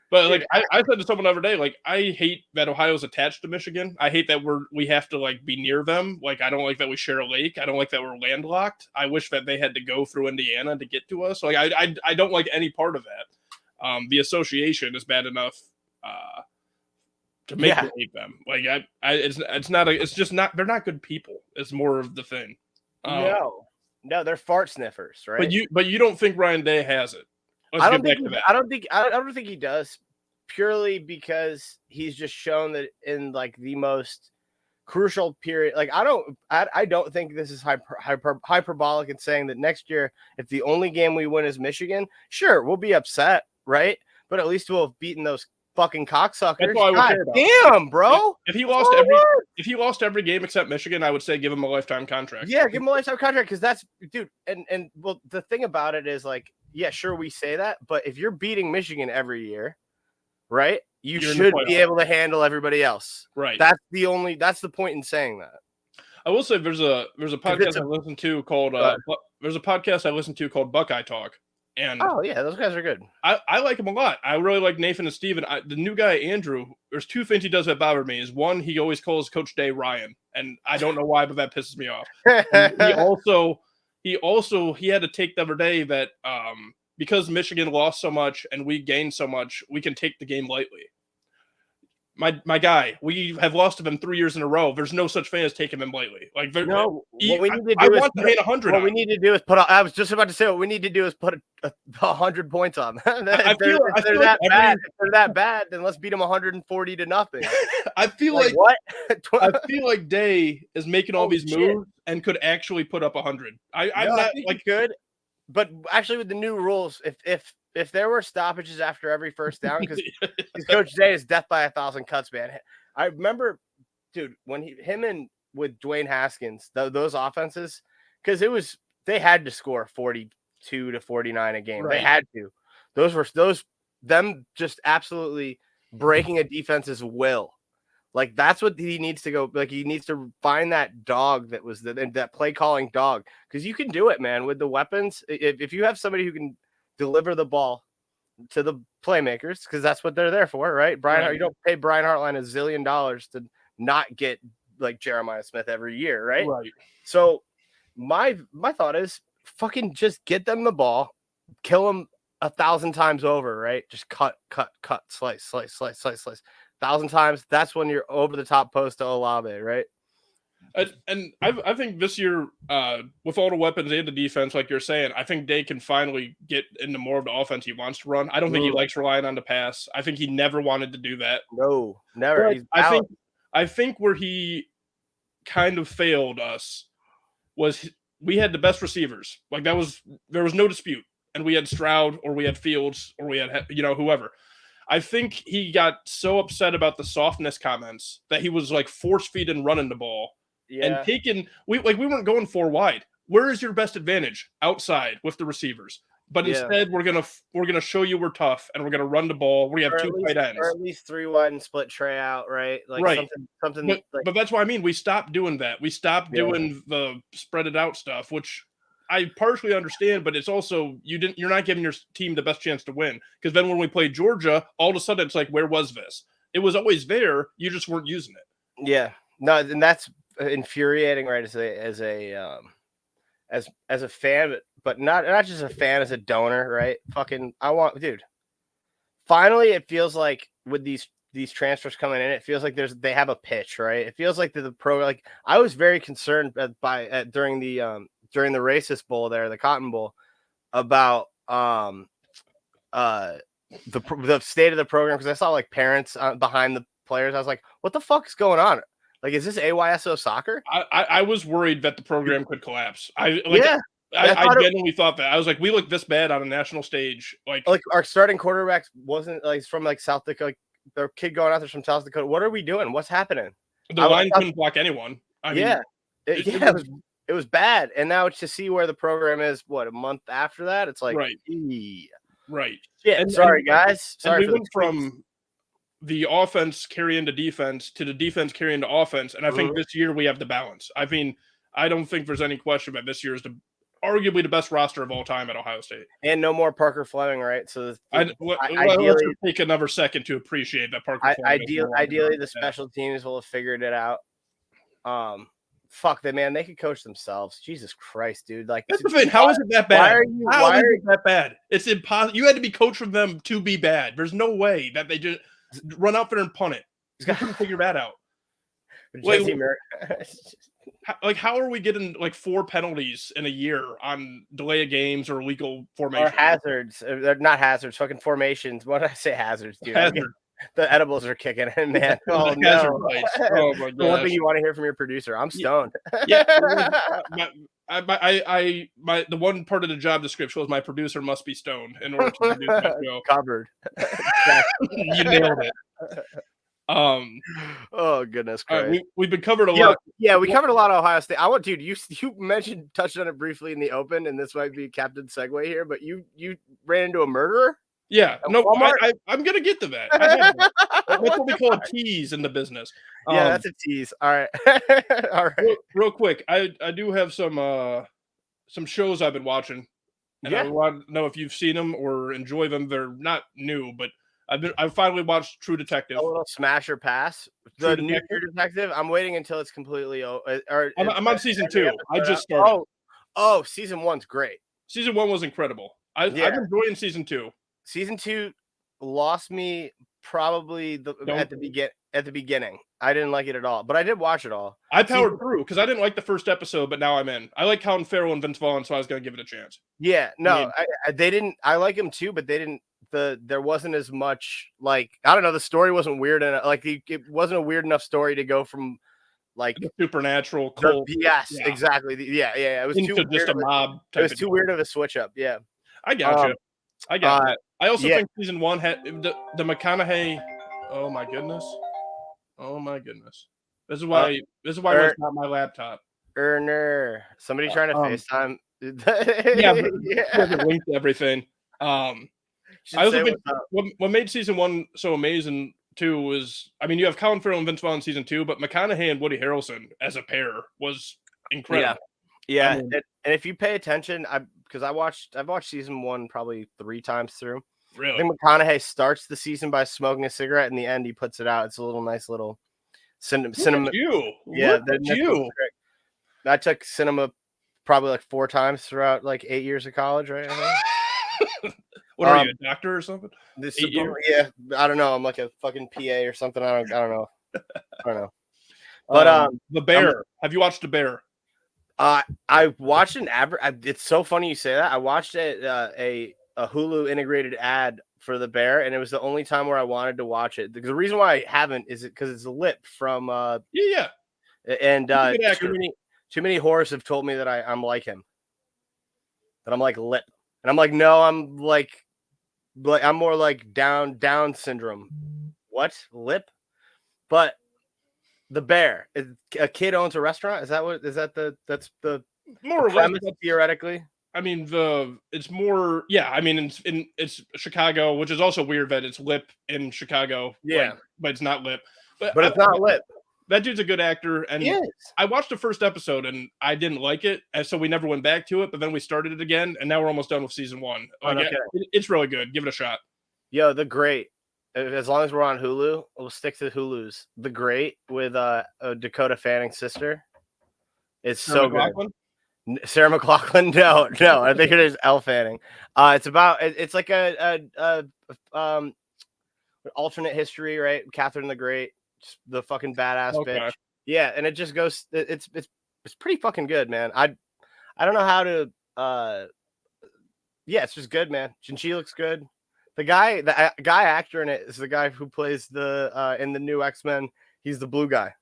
But like I said to someone the other day, like I hate that Ohio's attached to Michigan. I hate that we have to like be near them. Like I don't like that we share a lake. I don't like that we're landlocked. I wish that they had to go through Indiana to get to us. Like I don't like any part of that. The association is bad enough to make me hate them. Like it's just not. They're not good people. It's more of the thing. No, they're fart sniffers, right? But you don't think Ryan Day has it? I don't think he does, purely because he's just shown that in like the most crucial period. Like I don't think this is hyperbolic in saying that next year, if the only game we win is Michigan, sure, we'll be upset, right? But at least we'll have beaten those fucking cocksuckers. That's all I would care about. Damn, bro. If he lost every game except Michigan, I would say give him a lifetime contract. Yeah, give him a lifetime contract because that's, dude. And well, the thing about it is like, yeah, sure, we say that, but if you're beating Michigan every year, right, you should be able to handle everybody else. Right. That's the point in saying that. I will say there's a podcast I listen to called Buckeye Talk. And those guys are good. I like him a lot. I really like Nathan and Steven. The new guy, Andrew, there's two things he does that bother me. Is one, he always calls Coach Day Ryan. And I don't know why, but that pisses me off. He had to take the other day that because Michigan lost so much and we gained so much, we can take the game lightly. My guy, we have lost to them 3 years in a row. There's no such thing as taking them lightly. Like what we need to do I want to hit 100. What we need to do is put. I was just about to say what we need to do is put 100 points on. If they're that bad, then let's beat them 140 to nothing. I feel like what? I feel like Day is making all these moves and could actually put up 100. I'm not like good, but actually with the new rules, if there were stoppages after every first down, because Coach Day is death by 1,000 cuts, man. I remember, dude, when him and with Dwayne Haskins, those offenses, because they had to score 40, 42 to 49 a game. Right. They had to. Them just absolutely breaking a defense's will. Like that's what he needs to go. Like he needs to find that dog that was that play calling dog, because you can do it, man, with the weapons. If you have somebody who can deliver the ball to the playmakers, because that's what they're there for, right? You don't pay Brian Hartline $1 zillion to not get like Jeremiah Smith every year, right? Right. So my thought is fucking just get them the ball, kill them 1,000 times over, right? Just cut, slice. 1,000 times. That's when you're over the top post to Olave, right? And I think this year, with all the weapons and the defense, like you're saying, I think Day can finally get into more of the offense he wants to run. I don't think he likes relying on the pass. I think he never wanted to do that. No, never. I think where he kind of failed us was we had the best receivers. Like there was no dispute. And we had Stroud or we had Fields or we had, whoever. I think he got so upset about the softness comments that he was like force feeding running the ball and taking. We weren't going 4 wide. Where is your best advantage? Outside with the receivers. But instead, we're gonna show you we're tough and we're gonna run the ball. We have 2 tight ends, or at least 3 wide and split Trey out, right? Like something. But that's why I mean we stopped doing that. We stopped doing the spread it out stuff, which I partially understand, but it's also you're not giving your team the best chance to win, because then when we played Georgia, all of a sudden it's like, where was this? It was always there. You just weren't using it. Yeah, no, and that's infuriating, right? As a fan, but not just a fan, as a donor, right? Fucking, dude. Finally, it feels like with these transfers coming in, it feels like they have a pitch, right? It feels like the pro. Like I was very concerned during the Racist Bowl there, the Cotton Bowl, about the state of the program, because I saw like parents behind the players. I was like, what the fuck is going on? Like, is this AYSO soccer? I was worried that the program could collapse. I genuinely thought that. I was like, we look this bad on a national stage. Like our starting quarterback wasn't like from like South Dakota. Like, the kid going out there from South Dakota. What are we doing? What's happening? The line couldn't block anyone. It was bad, and now to see where the program is, a month after that, it's like, right. Yeah, sorry guys. Sorry. We went from the offense carrying to defense to the defense carrying to offense, and I think this year we have the balance. I mean, I don't think there's any question that this year is arguably the best roster of all time at Ohio State. And no more Parker Fleming, right? So let's take another second to appreciate that Parker Fleming. Ideally, the special teams will have figured it out. Fuck them, man. They could coach themselves. Jesus Christ, dude. Like, that's the thing. How is it that bad? How is it that bad? It's impossible. You had to be coached from them to be bad. There's no way that they just run out there and punt it. You couldn't figure that out. How are we getting like 4 penalties in a year on delay of games or illegal formations? Or hazards. They're not hazards. Fucking formations. What did I say? Hazards, dude. Hazard. The edibles are kicking in, man. Oh, no. Oh, my God. The one thing you want to hear from your producer. I'm stoned. Yeah. The one part of the job description was my producer must be stoned in order to produce that show. Covered. You nailed it. Oh goodness Christ. We've been covered a lot. Yeah, we covered a lot of Ohio State. Dude, you touched on it briefly in the open, and this might be Captain Segue here, but you ran into a murderer? Yeah, no, I'm gonna get to that. That's what we call a tease in the business. Yeah, that's a tease. All right. All right. Real quick, I do have some shows I've been watching, and I want to know if you've seen them or enjoy them. They're not new, but I've finally watched True Detective. A little smash or pass. The new True Detective. I'm waiting until it's completely. I'm on season 2. I just started. Oh, season 1's great. Season 1 was incredible. I'm enjoying season 2. Season 2 lost me probably at the beginning. I didn't like it at all, but I did watch it all. I powered through because I didn't like the first episode, but now I'm in. I like Colin Farrell and Vince Vaughn, so I was going to give it a chance. Yeah, no, they didn't. I like them too, but they didn't. There wasn't as much, like, I don't know. The story wasn't weird, and like it wasn't a weird enough story to go from like the supernatural. Cult. Yes, exactly. Yeah. It was too weird. Just a mob. It was too weird of a switch up. Yeah, I got you. I got that. I also think season 1 had the McConaughey. Oh my goodness. This is why it's not my laptop. Somebody trying to FaceTime Yeah, but he hasn't linked everything. I also think what made season 1 so amazing too was, I mean, you have Colin Farrell and Vince Vaughn in season 2, but McConaughey and Woody Harrelson as a pair was incredible. Yeah, I mean, and if you pay attention, I've watched season 1 probably 3 times through. Really? I think McConaughey starts the season by smoking a cigarette. In the end, he puts it out. It's a nice little cinema. Yeah, you. I took cinema probably like 4 times throughout like 8 years of college, right? What are you, a doctor or something? Yeah, I don't know. I'm like a fucking PA or something. I don't know. I don't know. But The Bear. Have you watched The Bear? I watched an ad. It's so funny you say that. I watched a Hulu integrated ad for The Bear, and it was the only time where I wanted to watch it. The reason why I haven't is because it's a Lip from yeah. And too many whores have told me that I'm like him. That I'm like Lip. And I'm like, no, I'm I'm more like Down syndrome. What? Lip? But The Bear. A kid owns a restaurant. Is that that's the more or less theoretically? I mean, it's more, yeah. I mean, it's Chicago, which is also weird that it's Lip in Chicago. Yeah, but it's not Lip. But it's not Lip. That dude's a good actor, and I watched the first episode and I didn't like it, and so we never went back to it. But then we started it again, and now we're almost done with season 1. It's really good. Give it a shot. Yo, The Great. As long as we're on Hulu, we'll stick to Hulu's. The Great with Dakota Fanning's sister. It's so good. Sarah McLachlan? No. I think it is Elle Fanning. It's about it's like a alternate history, right? Catherine the Great, the fucking badass bitch. Yeah, and it just goes. It's pretty fucking good, man. I don't know how to. Yeah, it's just good, man. And she looks good. The guy actor in it is the guy who plays in the new X-Men. He's the blue guy,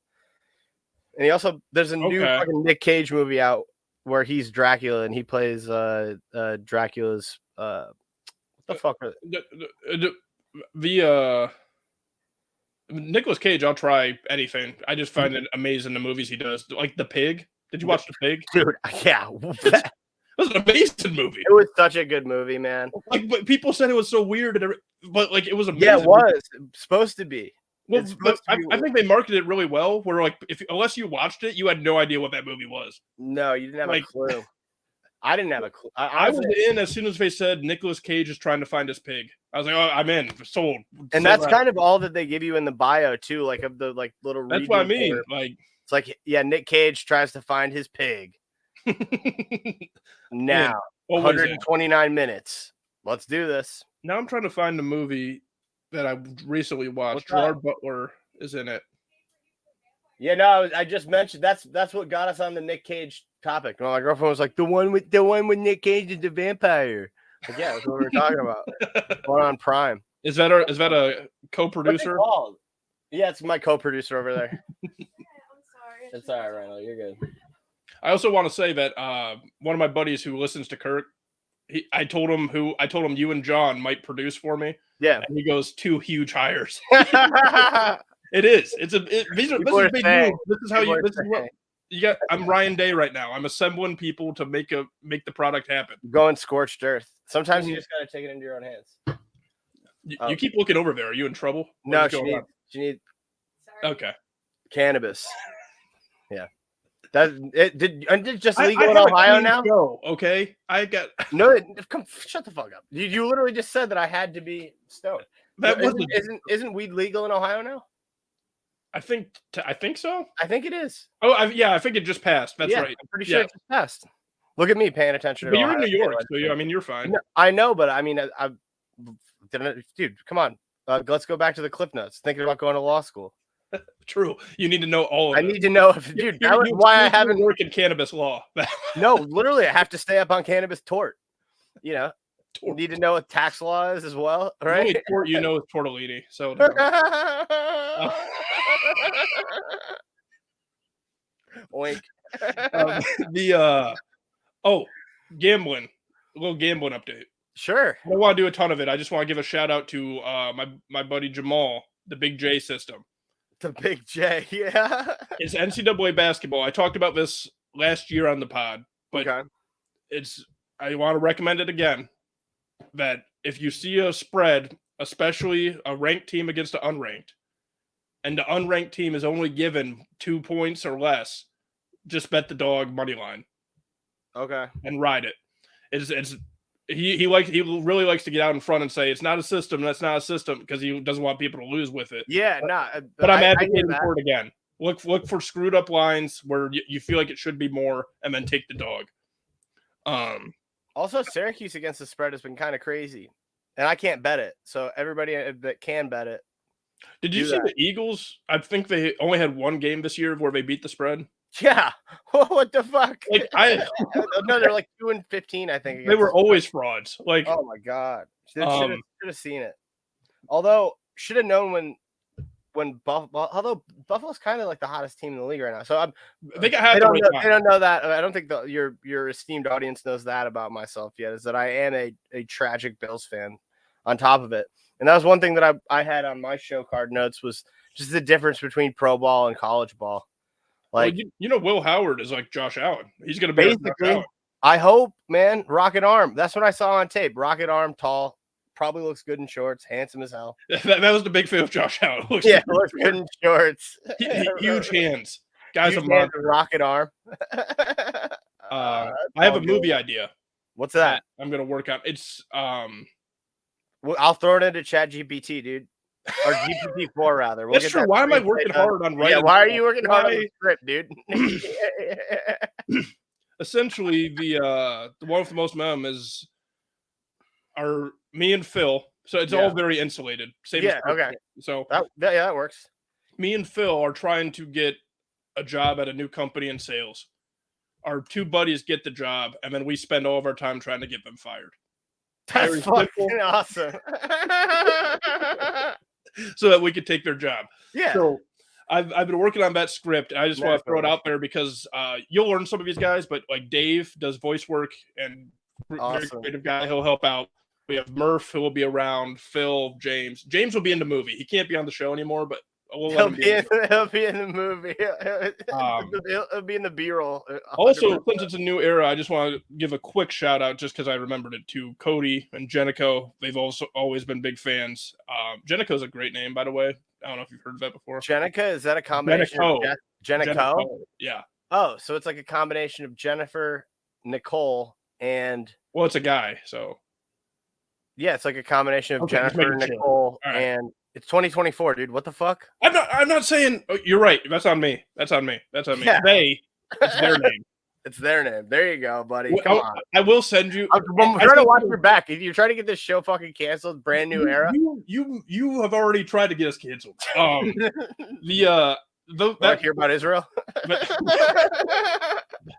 and he also there's a new fucking Nick Cage movie out where he's Dracula and he plays Dracula's what the fuck are the Nicolas Cage. I'll try anything. I just find it amazing the movies he does, like The Pig. Did you watch The Pig? Dude, yeah. It was an amazing movie. It was such a good movie, man. Like, but people said it was so weird, but like it was amazing. Yeah, it was supposed to be. Well, I think they marketed it really well. Where like, unless you watched it, you had no idea what that movie was. No, you didn't have a clue. I didn't have a clue. I was in as soon as they said Nicolas Cage is trying to find his pig. I was like, oh, I'm in, sold. And that's kind of all that they give you in the bio too, like of the like little. That's what I mean. Like it's like, yeah, Nick Cage tries to find his pig. Now, 129 minutes. Let's do this. Now I'm trying to find the movie that I recently watched. Gerard Butler is in it. Yeah, no, I just mentioned that's what got us on the Nick Cage topic. My girlfriend was like, the one with Nick Cage is the vampire. Like, yeah, that's what we were talking about. Going on Prime. Is that a co-producer? Yeah, it's my co-producer over there. I'm sorry. It's all right, Randall. You're good. I also want to say that one of my buddies who listens to Kirk, I told him you and John might produce for me. Yeah, and he goes, 2 huge hires. It is. This is big news. This is how you. This is what you got. I'm Ryan Day right now. I'm assembling people to make the product happen. Going scorched earth. Sometimes you just gotta take it into your own hands. You keep looking over there. Are you in trouble? No, she needs. Okay. Cannabis. Yeah. Did it just legal in Ohio now? No, okay. I got no. Shut the fuck up. You literally just said that I had to be stoned. Isn't weed legal in Ohio now? I think so. I think it is. Oh, I think it just passed. That's right. I'm pretty sure it just passed. Look at me paying attention. But you're in New York, so you're fine. No, I know, but I mean, dude, come on. Let's go back to the Cliff Notes. Thinking about going to law school. True. You need to know all of it. I need to know if, dude, that was why I haven't worked in cannabis law. No, literally, I have to stay up on cannabis tort. You know, need to know what tax law is as well, right? The only tort you know is tortellini. So oink. Gambling. A little gambling update. Sure. I don't want to do a ton of it. I just want to give a shout out to my buddy Jamal, the Big J system. The Big J, yeah. It's NCAA basketball. I talked about this last year on the pod, but I want to recommend it again, that if you see a spread, especially a ranked team against an unranked, and the unranked team is only given 2 points or less, just bet the dog money line. Okay. And ride it. He really likes to get out in front and say it's not a system. That's not a system, because he doesn't want people to lose with it. Yeah, but I'm advocating for it again. Look for screwed up lines where you feel like it should be more, and then take the dog. Also, Syracuse against the spread has been kind of crazy, and I can't bet it. So everybody that can bet it. Did you see the Eagles? I think they only had one game this year where they beat the spread. Yeah. What the fuck? Like no, they're like 2-15, I think. They were always frauds. Like, oh my god, should have seen it. Although should have known when Buffalo. Although Buffalo's kind of like the hottest team in the league right now, so they don't know that. I don't think your esteemed audience knows that about myself yet. Is that I am a tragic Bills fan. On top of it, and that was one thing that I had on my show card notes, was just the difference between pro ball and college ball. Like, well, Will Howard is like Josh Allen. He's going to be basically. I hope, man. Rocket arm. That's what I saw on tape. Rocket arm, tall, probably looks good in shorts, handsome as hell. That was the big thing of Josh Allen. Looks good in shorts. Huge hands. Guys, huge hands, rocket arm. I have a movie idea. What's that? I'm going to work on. It's well, I'll throw it into ChatGPT, dude. Or GPT-4 rather. That's true. Why am I working hard on writing? Yeah, why are you working hard on the script, dude? Essentially, the one with the most mem are me and Phil. So it's all very insulated. Same as okay. So that works. Me and Phil are trying to get a job at a new company in sales. Our two buddies get the job, and then we spend all of our time trying to get them fired. That's fucking awesome. So that we could take their job. Yeah. So I've been working on that script. I just want to throw it out there because you'll learn some of these guys, but like Dave does voice work and very creative guy. He'll help out. We have Murph, who will be around. Phil, James. James will be in the movie. He can't be on the show anymore, but he'll be in the movie. He'll be in the B-roll. Also, since it's a new era, I just want to give a quick shout out, just because I remembered it, to Cody and Jenico. They've also always been big fans. Jenico's a great name, by the way. I don't know if you've heard of that before. Jenica, is that a combination of Jenico? Yeah. Oh, so it's like a combination of Jennifer, Nicole, and well, it's a guy, so yeah, it's like a combination of Jennifer, Nicole, and it's 2024, dude. What the fuck? I'm not saying you're right. That's on me. That's on me. Yeah. It's their name. It's their name. There you go, buddy. Come on. I will send you. I'm trying to watch your back. If you're trying to get this show fucking canceled, brand new era. You have already tried to get us canceled. Like hear about Israel?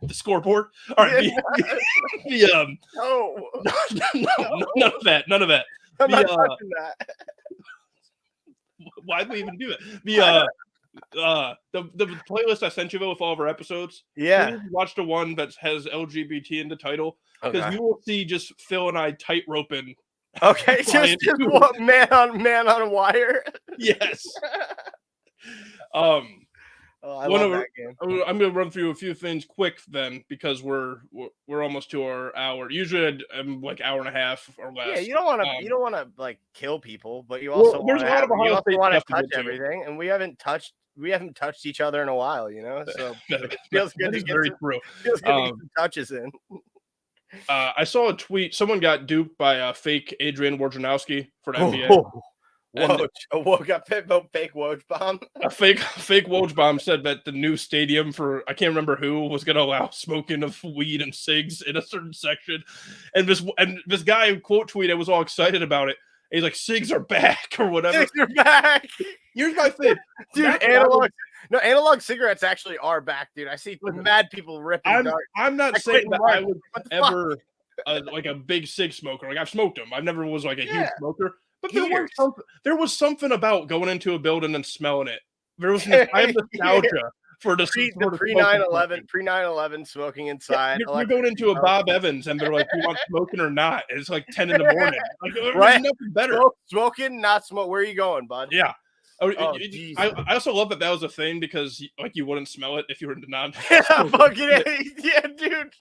The scoreboard. All right. No, none of that. None of that. I'm not touching that. Why do we even do it? The playlist I sent you with all of our episodes. Yeah. Watch the one that has LGBT in the title, because you will see just Phil and I tight roping. Okay, just what, man on wire. Yes. I love that game. I'm going to run through a few things quick then, because we're almost to our hour. Usually I'm like hour and a half or less. Yeah, you don't want to like kill people, but you also want to touch everything, and we haven't touched each other in a while, you know. So it feels good to get some touches in. I saw a tweet. Someone got duped by a fake Adrian Wojnarowski for the NBA. Woj got fake Woj bomb. A fake Woj bomb said that the new stadium for I can't remember who was going to allow smoking of weed and cigs in a certain section, and this guy quote tweeted was all excited about it. He's like, "Cigs are back" or whatever. Cigs are back. Here's my thing, dude. Analog cigarettes actually are back, dude. I see mad people ripping. I'm not saying that I would ever like a big cig smoker. Like I've smoked them. I never was like a huge smoker. But there was something about going into a building and smelling it. There was I have nostalgia for the pre 9/11 smoking inside. Yeah, you're going into a Bob Evans and they're like, "You want smoking or not?" And it's like 10 in the morning. Like, right? Nothing better. Smoking, not smoke. Where are you going, bud? Yeah. I also love that was a thing, because like you wouldn't smell it if you were non. Yeah, fucking yeah, dude.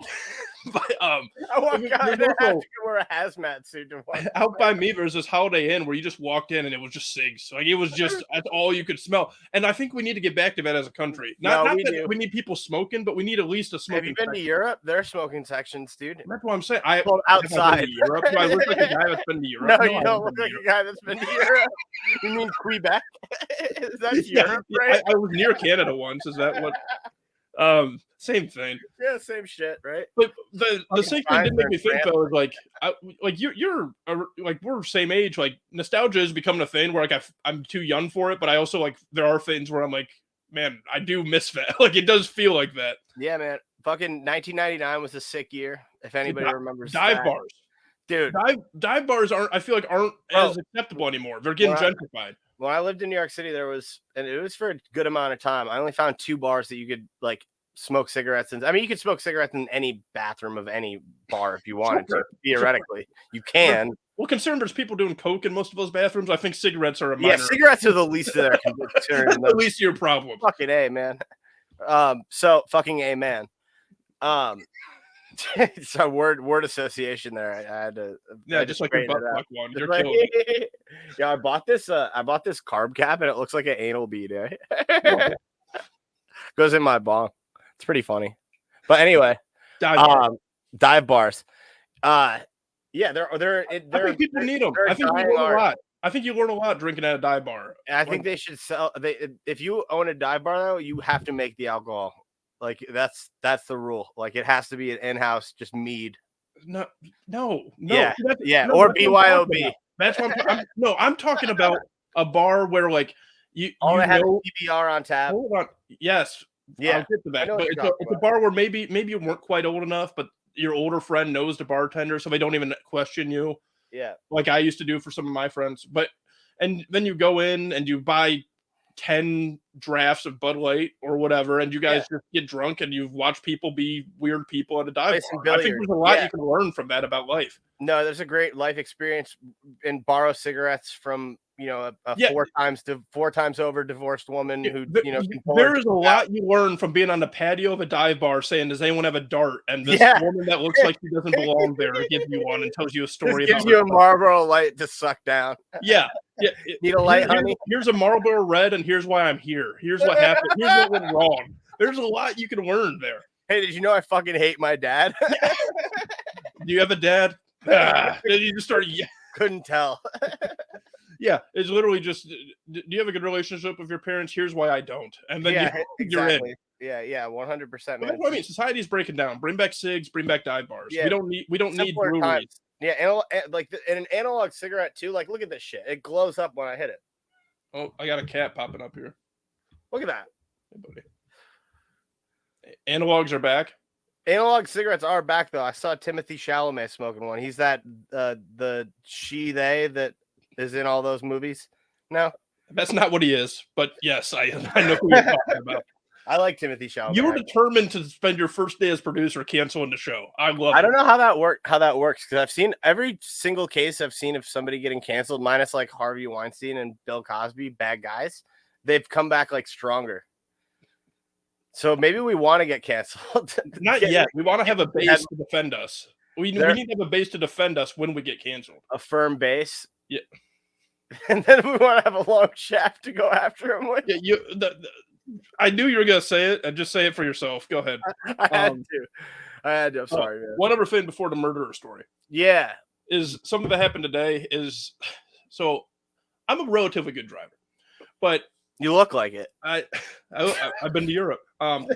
But I walk out and I have to wear a hazmat suit. Out by me, there's this Holiday Inn where you just walked in and it was just cigs. Like it was just that's all you could smell. And I think we need to get back to that as a country. Not that we need people smoking, but we need at least a smoking. Have you been to Europe? There are smoking sections, dude. That's what I'm saying. Outside Europe. Do I look like a guy that's been to Europe? No, you don't look like a guy that's been to Europe. You mean Quebec? Is that Europe, right? I was near Canada once. Is that what? Same thing. Yeah, same shit, right? But the same thing did make me think though is like you're like we're same age. Like nostalgia is becoming a thing where like I'm too young for it, but I also like there are things where I'm like, man, I do miss that. Like it does feel like that. Yeah, man. Fucking 1999 was a sick year. If anybody remembers dive bars, dude. Dive bars aren't as acceptable anymore. They're getting gentrified. When I lived in New York City, there was, and it was for a good amount of time. I only found 2 bars that you could like smoke cigarettes in. I mean, you could smoke cigarettes in any bathroom of any bar if you wanted to. Theoretically, you can. Well, considering there's people doing coke in most of those bathrooms, I think cigarettes are a minor. Yeah, cigarettes are the least of their concern. The least of your problem. Fucking A, man. So fucking amen. It's a word association there. I had to. Yeah, just like a butt fuck one. You're killing me. Yeah, I bought this carb cap and it looks like an anal bead. Eh? Goes in my bong. It's pretty funny. But anyway, dive bars. Yeah, they're I think people need them. I think you learn a lot. I think you learn a lot drinking at a dive bar. I think they should sell. If you own a dive bar though, you have to make the alcohol. Like that's the rule. Like it has to be an in-house, just mead. No. Yeah, or BYOB. That's what I'm talking about a bar where like you have PBR on tap. Hold on. Yes. Yeah. I'll get to that. But it's a bar where maybe you weren't quite old enough, but your older friend knows the bartender, so they don't even question you. Yeah. Like I used to do for some of my friends. And then you go in and you buy 10 drafts of Bud Light or whatever, and you guys just get drunk and you watch people be weird people at a dive bar. I think there's a lot you can learn from that about life. No, there's a great life experience and borrow cigarettes from a 4 times over divorced woman who there is a lot you learn from being on the patio of a dive bar saying, does anyone have a dart? And this woman that looks like she doesn't belong there gives you one and tells you a story. Gives you a Marlboro Light to suck down. Yeah. Need a light, honey? Here's a Marlboro Red, and here's why I'm here. Here's what happened. Here's what went wrong. There's a lot you can learn there. Hey, did you know I fucking hate my dad? Do you have a dad? Then you just start. Couldn't tell. Yeah, it's literally just. Do you have a good relationship with your parents? Here's why I don't. And then you're in. Yeah, 100%. That's what I mean. Society's breaking down. Bring back cigs. Bring back dive bars. Yeah. We don't need breweries. Times. Yeah, and an analog cigarette too. Like, look at this shit. It glows up when I hit it. Oh, I got a cat popping up here. Look at that. Hey, buddy. Analogs are back. Analog cigarettes are back though. I saw Timothy Chalamet smoking one. He's that the they that is in all those movies. No, that's not what he is. But yes, I know who you're talking about. I like Timothy Chalamet. You were determined to spend your first day as producer canceling the show. I don't know how that works because I've seen every single case I've seen of somebody getting canceled, minus like Harvey Weinstein and Bill Cosby, bad guys. They've come back like stronger. So maybe we want to get canceled. Not yet. We want to have a base to defend us. We need to have a base to defend us when we get canceled. A firm base. Yeah. And then we want to have a long shaft to go after him with. Yeah, I knew you were going to say it, and just say it for yourself. Go ahead. I had to. I'm sorry, man. One other thing before the murderer story. Yeah. Is something that happened today is, so I'm a relatively good driver, but you look like it. I've been to Europe. I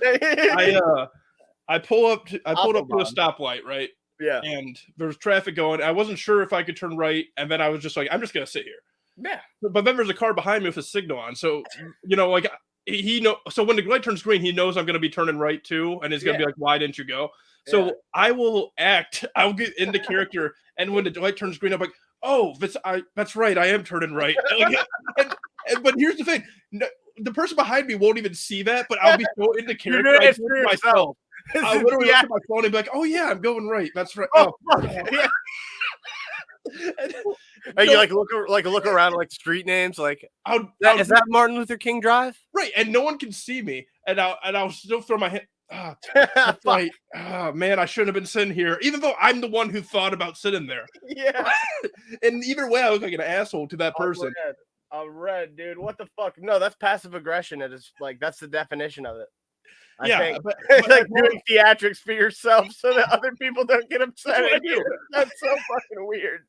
pulled up to a stoplight, right? Yeah. And there's traffic going. I wasn't sure if I could turn right, and then I was just like, I'm just going to sit here. Yeah. But then there's a car behind me with a signal on. So, like so when the light turns green, he knows I'm going to be turning right too. And he's going to be like, why didn't you go? So I'll get into character. And when the light turns green, I'm like, oh, that's right. I am turning right. But here's the thing. The person behind me won't even see that, but I'll be so into character. I do it myself. I'll literally look at my phone and be like, oh yeah, I'm going right. That's right. Oh, yeah. And you look around like street names, like is that Martin Luther King Drive? Right, and no one can see me, and I'll still throw my hand. That's right. Man, I shouldn't have been sitting here, even though I'm the one who thought about sitting there. Yeah. And either way, I look like an asshole to that person. I'm red, dude. What the fuck? No, that's passive aggression. It is like that's the definition of it. I think it's like doing theatrics for yourself so that other people don't get upset at you. That's so fucking weird.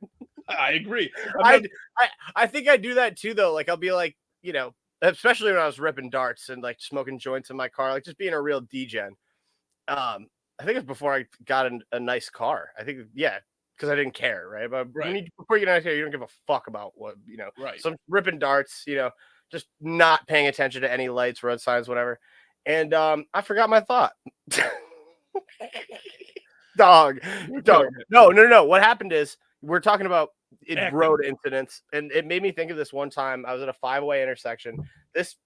I agree. I think I do that too, though. Like I'll be like, you know, especially when I was ripping darts and like smoking joints in my car, like just being a real degen. I think it's before I got a nice car. I think, because I didn't care, right? But before you get a nice car, you don't give a fuck about what, you know. Right. So I'm ripping darts, you know, just not paying attention to any lights, road signs, whatever. And I forgot my thought. Dog. No. What happened is we're talking about road incidents, and it made me think of this one time. I was at a 5-way intersection. This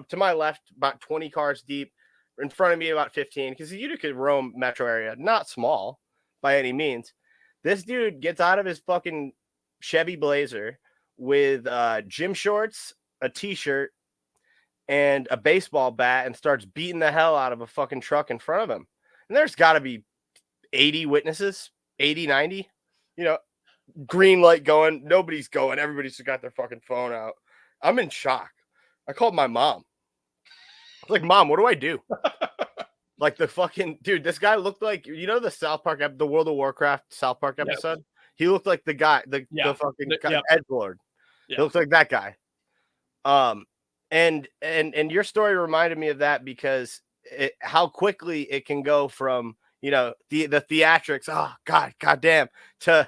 to my left, about 20 cars deep. In front of me, about 15. Because the Utica Rome metro area, not small by any means. This dude gets out of his fucking Chevy Blazer with gym shorts, a t-shirt, and a baseball bat and starts beating the hell out of a fucking truck in front of him. And there's got to be 80 witnesses, 80, 90, you know, green light going. Nobody's going. Everybody's just got their fucking phone out. I'm in shock. I called my mom. I was like, Mom, what do I do? Like the fucking dude, this guy looked like, you know, the South Park, the World of Warcraft South Park episode. Yep. He looked like the guy, the fucking edgelord. He looks like that guy. And your story reminded me of that because how quickly it can go from, you know, the theatrics. Oh God, goddamn, to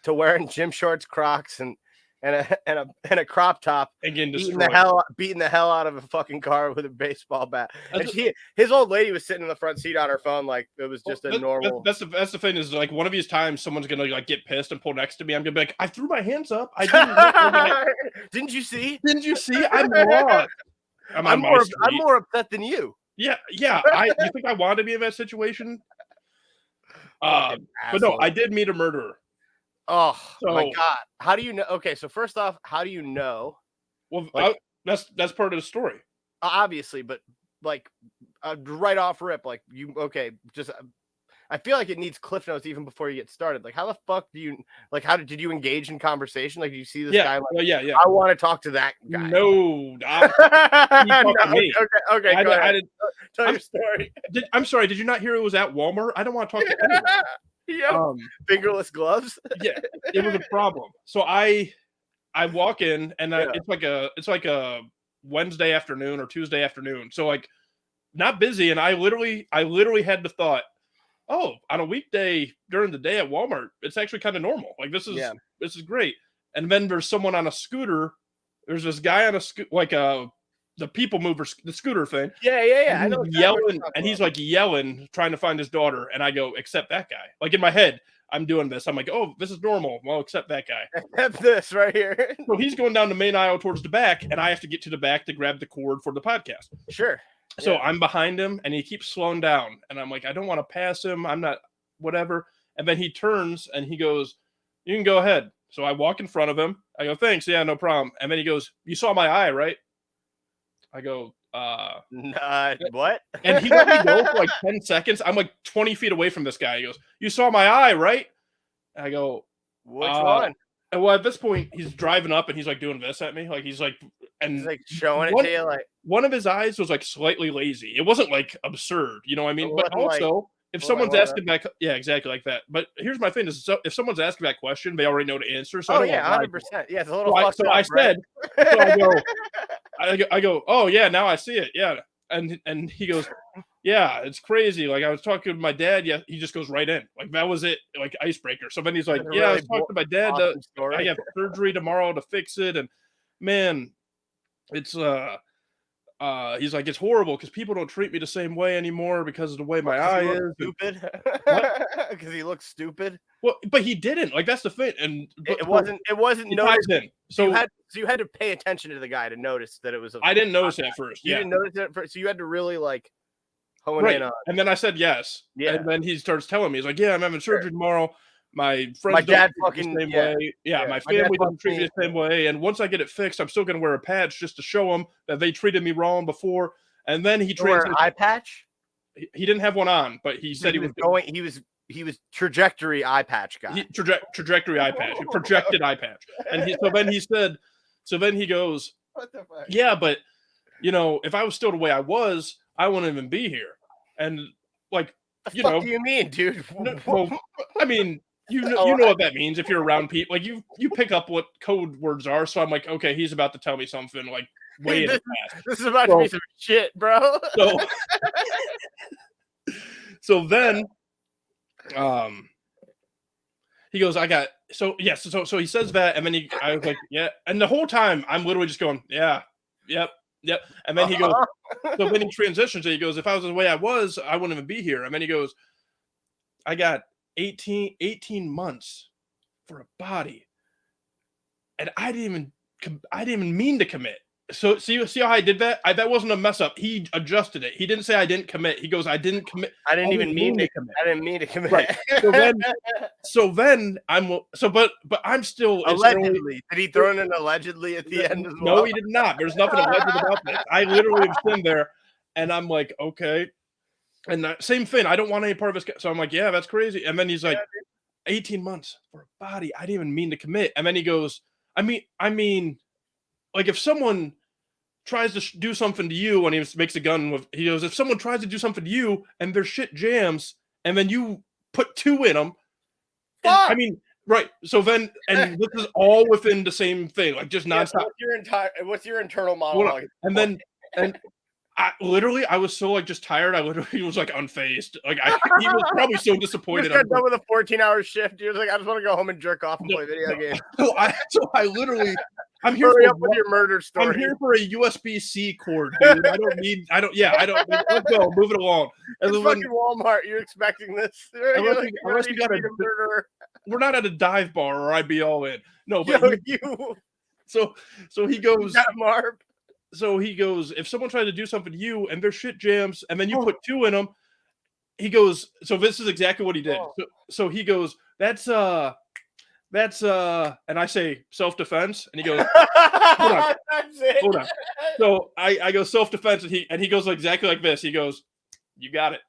wearing gym shorts, Crocs, and a crop top, and getting beating the hell out of a fucking car with a baseball bat. And his old lady was sitting in the front seat on her phone, like it was just a normal. That's the thing is, like, one of these times someone's gonna like get pissed and pull next to me. I'm gonna be like, I threw my hands up. I didn't. Didn't you see? Didn't you see? I'm lost. I'm more upset than you. Yeah. You think I wanted to be in that situation? But no, I did meet a murderer. Oh my God! How do you know? Okay, so first off, how do you know? Well, that's part of the story, obviously. But like, right off rip, like just I feel like it needs cliff notes even before you get started. Like, how the fuck do you did you engage in conversation? Like, did you see this guy? Like, yeah. I want to talk to that guy. No, okay. Go ahead. Tell your story. I'm sorry. Did you not hear it was at Walmart? I don't want to talk to anyone. Yeah, fingerless gloves. Yeah, it was a problem. So I walk in and it's like a Wednesday afternoon or Tuesday afternoon. So like not busy, and I literally had the thought, oh, on a weekday during the day at Walmart, it's actually kind of normal. Like this is great. And then there's someone on a scooter. There's this guy on a the people mover, the scooter thing. Yeah. I know yelling, and he's like yelling, trying to find his daughter. And I go, accept that guy. Like in my head, I'm doing this. I'm like, oh, this is normal. Well, accept that guy. Accept this right here. So he's going down the main aisle towards the back, and I have to get to the back to grab the cord for the podcast. Sure. So I'm behind him, and he keeps slowing down. And I'm like, I don't want to pass him. I'm not, whatever. And then he turns, and he goes, you can go ahead. So I walk in front of him. I go, thanks. Yeah, no problem. And then he goes, you saw my eye, right? I go, what? And he let me go for like 10 seconds. I'm like 20 feet away from this guy. He goes, you saw my eye, right? And I go, which one? And well, at this point, he's driving up and he's like doing this at me. Like he's like showing it to you. Like one of his eyes was like slightly lazy. It wasn't like absurd, you know what I mean? But also, if someone's asking that, exactly like that. But here's my thing: is if someone's asking that question, they already know the answer. So 100%. Yeah, it's a little. So I said, I go, oh yeah, now I see it. Yeah, and he goes, yeah, it's crazy. Like I was talking to my dad. Yeah, he just goes right in. Like that was it. Like icebreaker. So then he's like, yeah, I was talking to my dad. I have surgery tomorrow to fix it, and man, it's he's like, it's horrible because people don't treat me the same way anymore because of the way my eye is. Stupid. Because he looks stupid. Well, but he didn't. Like that's the thing. And it wasn't noticed. So you had to pay attention to the guy to notice that it was. I didn't notice it at first. You didn't notice it at first, so you had to really like hone in on. And then I said yes. Yeah. And then he starts telling me, he's like, yeah, I'm having surgery tomorrow. My friends, my dad fucking the same way. Yeah, my family doesn't treat me the same way. And once I get it fixed, I'm still going to wear a patch just to show them that they treated me wrong before. And then he wear an eye patch. he didn't have one on, but he said he was going. He was trajectory eye patch guy. Trajectory eye patch, projected eye patch. And so then he goes, What the fuck? yeah, but if I was still the way I was, I wouldn't even be here. And like, the fuck do you mean, dude? Well, I mean, you know what that means if you're around people. Like you pick up what code words are. So I'm like, okay, he's about to tell me something like way in the past. This is about to be some shit, bro. So then, he goes, so he says that, and then I was like, yeah, and the whole time I'm literally just going, yeah, yep, and then he goes, so then he transitions, and he goes, if I was the way I was, I wouldn't even be here, and then he goes, I got 18 months for a body, and I didn't even mean to commit. So see how I did that? That wasn't a mess up. He adjusted it. He didn't say I didn't commit. He goes, I didn't commit. I didn't even mean to commit. I didn't mean to commit. Right. But I'm still allegedly. Did he throw in an allegedly at the end as well? No, he did not. There's nothing alleged about this. I literally was sitting there, and I'm like, okay. And that same thing. I don't want any part of this. So I'm like, yeah, that's crazy. And then he's like, 18 months for a body. I didn't even mean to commit. And then he goes, I mean, like if someone tries to do something to you and he makes a gun with, he goes, if someone tries to do something to you and their shit jams and then you put 2 in them, I mean, right. So then, and this is all within the same thing, like just nonstop. What's your internal monologue? And then, I was so like just tired. I literally was like unfazed. Like he was probably so disappointed. He got done with a 14-hour shift. He was like, I just want to go home and jerk off and play video games. So I literally, I'm here Hurry up with your murder story. I'm here for a USB-C cord, dude. I don't. Let's go. Move it along. And it's fucking Walmart. You're expecting this? Unless you got a murderer. We're not at a dive bar, or I'd be all in. No, but So he goes. Marv. So he goes, if someone tries to do something to you and their shit jams, and then you put 2 in them, he goes. So this is exactly what he did. So he goes, that's and I say self-defense, and he goes, hold on. So I go self-defense, and he goes exactly like this. He goes, you got it.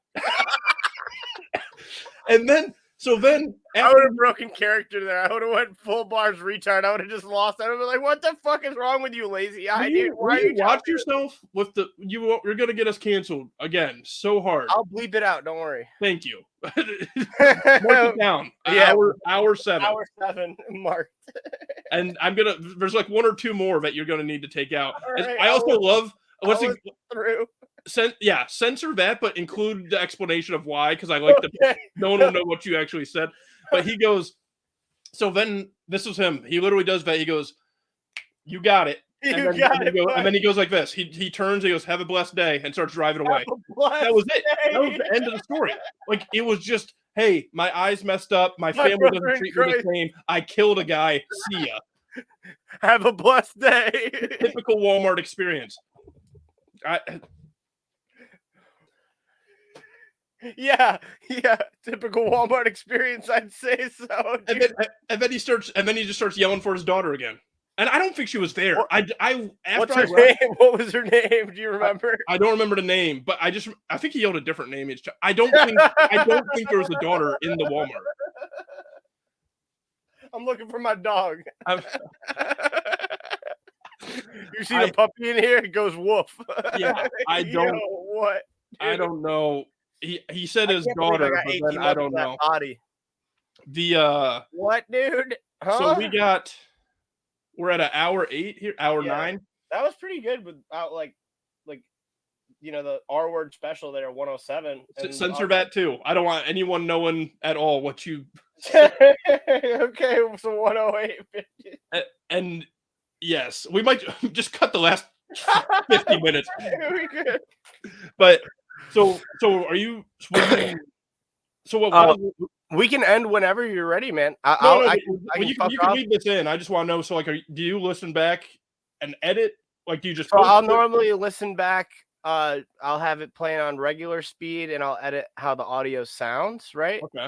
And then I would have broken character there. I would have went full bars retard. I would have just lost. I would have been like, what the fuck is wrong with you, lazy eye, dude? Why you watch yourself with you're gonna get us canceled again so hard. I'll bleep it out, don't worry. Thank you. Mark it down. Yeah, hour 7. Hour 7 marked. And there's like 1 or 2 more that you're gonna need to take out. Right, I also love through. Censor that, but include the explanation of why, because I like no one will know what you actually said. But he goes, so then this was him. He literally does that. He goes, you got it. And then he goes like this. He turns, he goes, have a blessed day, and starts driving away. That was it. That was the end of the story. Like, it was just, hey, my eyes messed up. My family doesn't treat me the same. I killed a guy. See ya. Have a blessed day. Typical Walmart experience. Yeah, typical Walmart experience, I'd say so. And then he just starts yelling for his daughter again. And I don't think she was there. What's her name? What was her name? Do you remember? I don't remember the name, but I think he yelled a different name. I don't think there was a daughter in the Walmart. I'm looking for my dog. You see the puppy in here? It goes woof. Yeah, I don't. What? Dude? I don't know. He said his daughter, but then I don't know. Body. What, dude? Huh? So we're at an hour 8 here, hour 9. That was pretty good without like the R word special there, 107. Censor that too. I don't want anyone knowing at all what you. Okay, so 108. And yes, we might just cut the last 50 minutes. We could. But so are you? So what? We can end whenever you're ready, man. You can leave this in. I just want to know. So, like, do you listen back and edit? Like, do you just? So I'll normally listen back. I'll have it playing on regular speed, and I'll edit how the audio sounds. Right. Okay.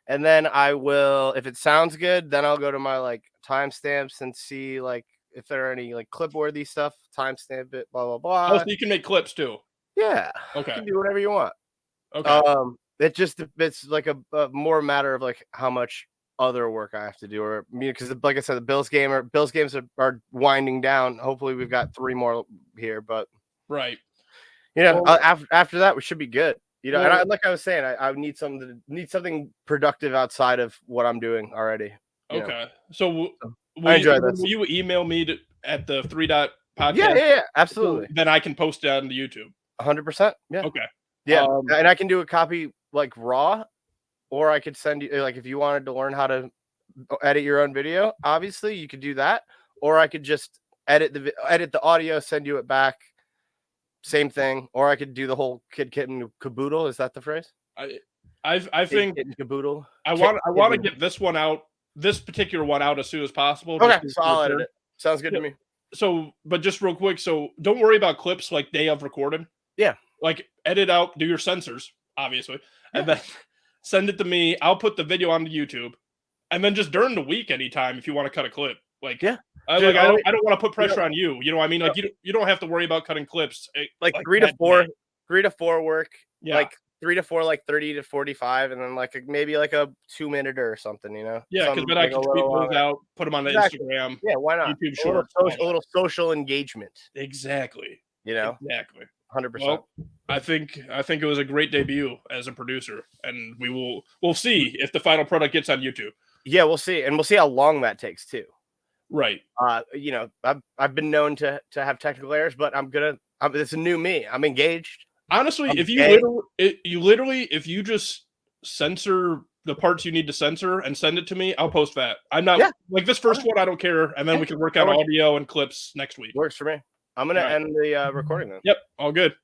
And then I will, if it sounds good, then I'll go to my like timestamps and see like if there are any like clip-worthy stuff. Timestamp it. Blah blah blah. Oh, so you can make clips too. Yeah. Okay. You can do whatever you want. Okay. It's like a more matter of like how much other work I have to do, or because like I said, the Bills games are winding down. Hopefully, we've got 3 more here, but Right. after that, we should be good. And like I was saying, I need something productive outside of what I'm doing already. Okay. So I enjoy this. will you email me at the 3 Dot podcast? Yeah, absolutely. So then I can post it on the YouTube. 100%. Yeah. Okay. Yeah, and I can do a copy like raw, or I could send you like if you wanted to learn how to edit your own video. Obviously, you could do that, or I could just edit the audio, send you it back. Same thing, or I could do the whole kitten caboodle. Is that the phrase? I think kitten caboodle. I want to get this one out, this particular one out as soon as possible. Okay, so I'll edit it. Sounds good to me. So, but just real quick, so don't worry about clips like day of recording. Yeah. Like edit out, do your censors, obviously, and then send it to me. I'll put the video on the YouTube, and then just during the week, anytime if you want to cut a clip, like Dude, I don't want to put pressure on you. You know what I mean? Like you don't have to worry about cutting clips. Like 3 to 4, 3 to 4 work. Yeah. Like 3 to 4, like 30 to 45, and then like maybe like a 2-minute or something. Yeah, because then I can tweet those out, put them on the Instagram. Yeah, why not? YouTube Shorts, a little social engagement. Exactly. Exactly. 100%. Well, I think it was a great debut as a producer, and we'll see if the final product gets on YouTube. Yeah, we'll see, and we'll see how long that takes too. Right. I've been known to have technical errors, but it's a new me. I'm engaged. Honestly, if you just censor the parts you need to censor and send it to me, I'll post that. I'm not like this first one. I don't care, and then we can work out audio and clips next week. Works for me. I'm gonna end the recording then. Yep, all good.